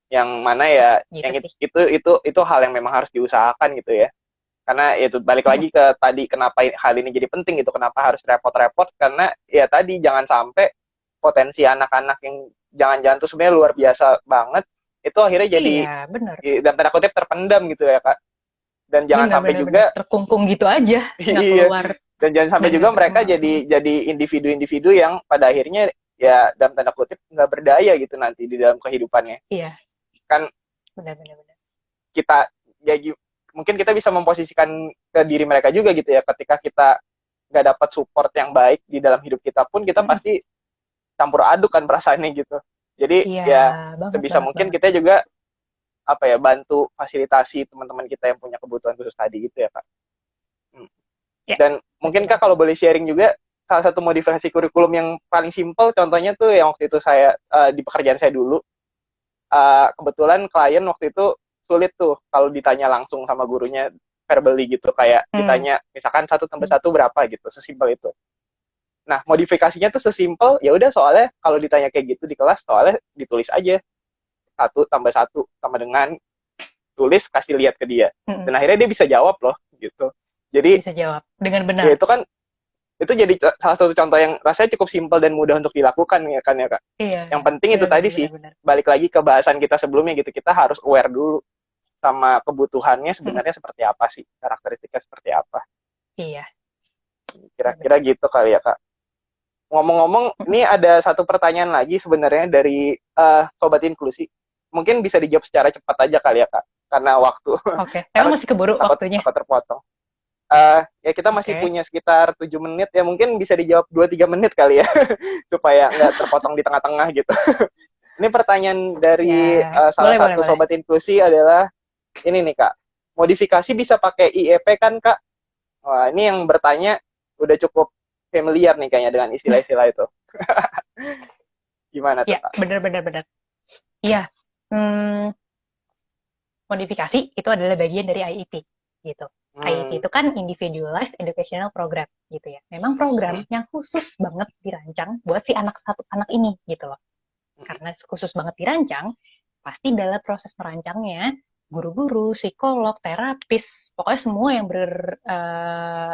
Yang mana ya, gitu yang itu hal yang memang harus diusahakan gitu ya. Karena itu balik lagi ke tadi kenapa hal ini jadi penting gitu, kenapa harus repot-repot, karena ya tadi jangan sampai potensi anak-anak yang jangan-jangan tuh sebenarnya luar biasa banget itu akhirnya jadi dalam tanda kutip terpendam gitu ya Kak. Dan jangan sampai juga terkungkung gitu aja nggak keluar. Dan jangan sampai juga mereka jadi individu-individu yang pada akhirnya ya dalam tanda kutip nggak berdaya gitu nanti di dalam kehidupannya. Iya. Kan benar. Kita ya mungkin kita bisa memposisikan ke diri mereka juga gitu ya, ketika kita nggak dapat support yang baik di dalam hidup kita pun kita pasti campur aduk kan perasaannya gitu. Jadi ya sebisa mungkin kita juga apa ya, bantu fasilitasi teman-teman kita yang punya kebutuhan khusus tadi gitu ya Kak. Dan mungkin Kak kalau boleh sharing juga salah satu modifikasi kurikulum yang paling simpel contohnya tuh yang waktu itu saya di pekerjaan saya dulu, kebetulan klien waktu itu sulit tuh kalau ditanya langsung sama gurunya verbally gitu, kayak ditanya misalkan 1 tambah 1 berapa gitu, sesimpel itu. Nah, modifikasinya tuh sesimpel, ya udah soalnya kalau ditanya kayak gitu di kelas, soalnya ditulis aja 1 tambah 1 sama dengan, tulis, kasih lihat ke dia. Dan akhirnya dia bisa jawab loh, gitu. Jadi bisa jawab dengan benar. Ya itu jadi salah satu contoh yang rasanya cukup simpel dan mudah untuk dilakukan ya kan ya Kak. Iya. Yang penting itu tadi sih, balik lagi ke bahasan kita sebelumnya gitu, kita harus aware dulu sama kebutuhannya sebenarnya seperti apa sih, karakteristiknya seperti apa. Iya. Kira-kira gitu kali ya Kak. Ngomong-ngomong, ini ada satu pertanyaan lagi sebenarnya dari Sobat Inklusi. Mungkin bisa dijawab secara cepat aja kali ya Kak, karena waktu. Oke. Emang masih keburu waktunya? Takut terpotong. Ya kita masih punya sekitar 7 menit ya, mungkin bisa dijawab 2-3 menit kali ya supaya nggak terpotong di tengah-tengah gitu. Ini pertanyaan dari salah satu Sobat Inklusi adalah ini nih Kak, modifikasi bisa pakai IEP kan Kak? Wah, ini yang bertanya udah cukup familiar nih kayaknya dengan istilah-istilah itu. Gimana tuh Kak? Benar. Iya, modifikasi itu adalah bagian dari IEP gitu. IEP itu kan Individualized Educational Program gitu ya. Memang program yang khusus banget dirancang buat si anak satu anak ini gitu loh. Karena khusus banget dirancang, pasti dalam proses merancangnya guru-guru, psikolog, terapis, pokoknya semua yang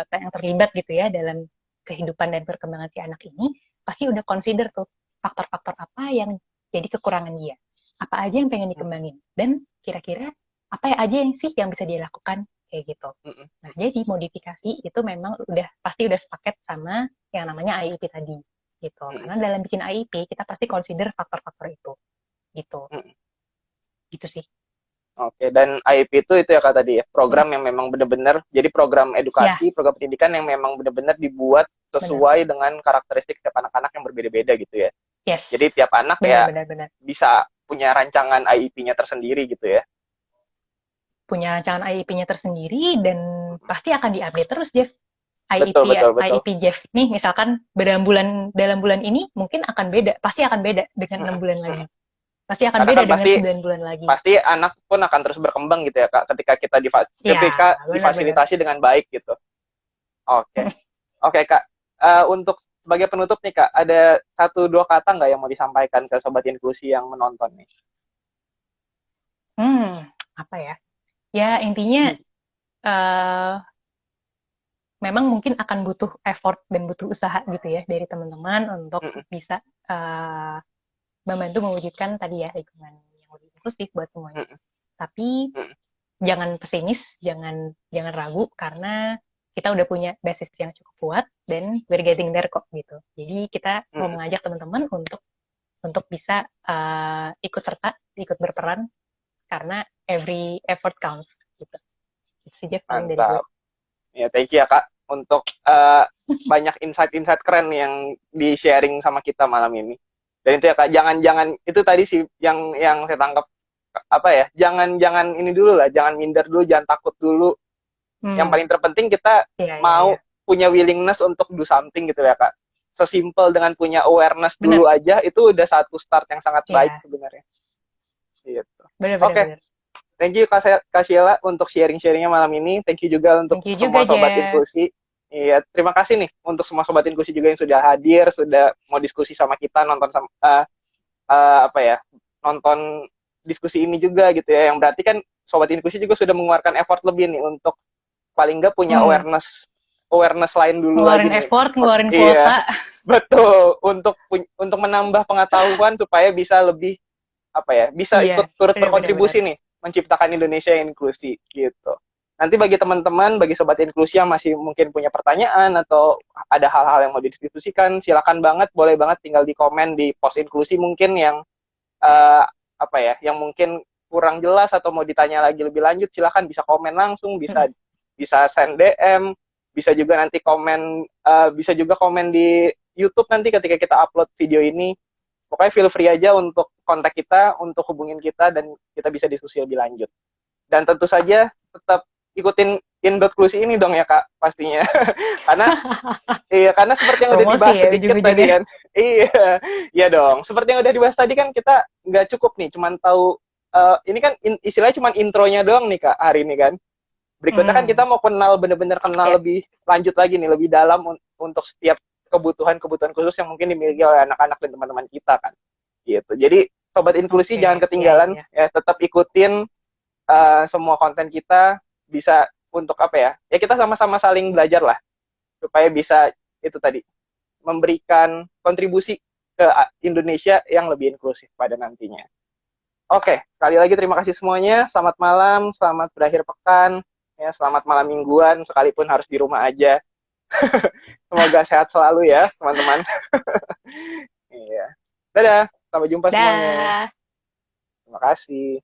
yang terlibat gitu ya dalam kehidupan dan perkembangan si anak ini pasti udah consider tuh faktor-faktor apa yang jadi kekurangan dia, apa aja yang pengen dikembangin, dan kira-kira apa aja yang sih yang bisa dia lakukan kayak gitu. Nah, jadi modifikasi itu memang pasti udah sepaket sama yang namanya IEP tadi gitu. Karena dalam bikin IEP kita pasti consider faktor-faktor itu gitu. Gitu sih. Oke, dan IEP itu ya Kak tadi ya, program yang memang benar-benar jadi program edukasi, program pendidikan yang memang benar-benar dibuat sesuai dengan karakteristik tiap anak-anak yang berbeda-beda gitu ya. Yes. Jadi tiap anak bisa punya rancangan IEP-nya tersendiri gitu ya. Punya rancangan IEP-nya tersendiri dan pasti akan diupdate terus, Jeff. Betul. IEP Jeff nih misalkan dalam bulan ini mungkin akan beda, pasti akan beda dengan 6 bulan lagi. Pasti akan beda dengan 9 bulan lagi. Pasti anak pun akan terus berkembang gitu ya Kak, ketika kita difasilitasi dengan baik gitu. Oke. Oke, Kak. Untuk sebagai penutup nih, Kak, ada satu dua kata nggak yang mau disampaikan ke Sobat Inklusi yang menonton nih? Apa ya? Ya intinya eh, memang mungkin akan butuh effort dan butuh usaha gitu ya dari teman-teman untuk Mm-mm, bisa eh, membantu mewujudkan tadi ya lingkungan yang lebih inklusif buat semuanya. mm-mm, Tapi mm-mm. jangan pesimis, jangan jangan ragu karena kita udah punya basis yang cukup kuat dan we're getting there kok gitu. Jadi kita mau Mm-mm. mengajak teman-teman untuk bisa ikut serta, ikut berperan karena every effort counts gitu. Itu sih Jeff paling dari gue. Mantap. Ya, thank you ya, Kak, untuk banyak insight-insight keren yang di-sharing sama kita malam ini. Dan itu ya, Kak, jangan-jangan itu tadi sih yang saya tangkap apa ya? Jangan ini dulu lah, jangan minder dulu, jangan takut dulu. Yang Hmm, paling terpenting kita iya iya iya. mau punya willingness untuk do something gitu ya, Kak. Sesimpel dengan punya awareness dulu Bener. aja itu udah satu start yang sangat baik Iya, sebenarnya. Gitu. bener bener Oke, bener. thank you Kak Sheila untuk sharing-sharingnya malam ini. Thank you juga untuk Thank you semua juga sobat Jeff. inklusi. Iya, terima kasih nih untuk semua sobat inklusi juga yang sudah hadir, sudah mau diskusi sama kita, nonton sama apa ya, nonton diskusi ini juga gitu ya. Yang berarti kan sobat inklusi juga sudah mengeluarkan effort lebih nih untuk paling nggak punya Hmm, awareness awareness lain dulu lagi ngeluarin nih. effort, ngeluarin Iya, kuota. betul. Untuk menambah pengetahuan supaya bisa lebih apa ya, bisa Iya, ikut turut bener bener bener. berkontribusi nih menciptakan Indonesia yang inklusi gitu. Nanti bagi teman-teman, bagi sobat inklusi yang masih mungkin punya pertanyaan atau ada hal-hal yang mau didiskusikan, silakan banget, boleh banget tinggal di komen di post inklusi mungkin yang uh, apa ya, yang mungkin kurang jelas atau mau ditanya lagi lebih lanjut, silakan bisa komen langsung, bisa Mm-mm. bisa send DM, bisa juga nanti komen, bisa juga komen di YouTube nanti ketika kita upload video ini. Pokoknya feel free aja untuk kontak kita, untuk hubungin kita, dan kita bisa diskusi lebih lanjut. Dan tentu saja tetap ikutin Indotlusi ini dong ya, Kak, pastinya. Karena iya, karena seperti yang udah Promosi dibahas ya sedikit tadi ujung-ujungnya. kan. Iya, iya dong. Seperti yang udah dibahas tadi kan kita nggak cukup nih, cuman tahu ini kan istilahnya cuman intronya doang nih, Kak, hari ini kan. Berikutnya kan kita Hmm, mau kenal, bener-bener kenal ya, lebih lanjut lagi nih, lebih dalam untuk setiap kebutuhan-kebutuhan khusus yang mungkin dimiliki oleh anak-anak dan teman-teman kita kan. Gitu. Jadi sobat inklusi oke, jangan ya ya ketinggalan ya. ya, tetap ikutin semua konten kita, bisa untuk apa ya? Ya kita sama-sama saling belajar lah supaya bisa itu tadi memberikan kontribusi ke Indonesia yang lebih inklusif pada nantinya. Oke, sekali lagi terima kasih semuanya. Selamat malam, selamat berakhir pekan, ya selamat malam mingguan sekalipun harus di rumah aja. Semoga sehat selalu ya, teman-teman. Iya. Dadah, sampai jumpa semuanya. Dah. Terima kasih.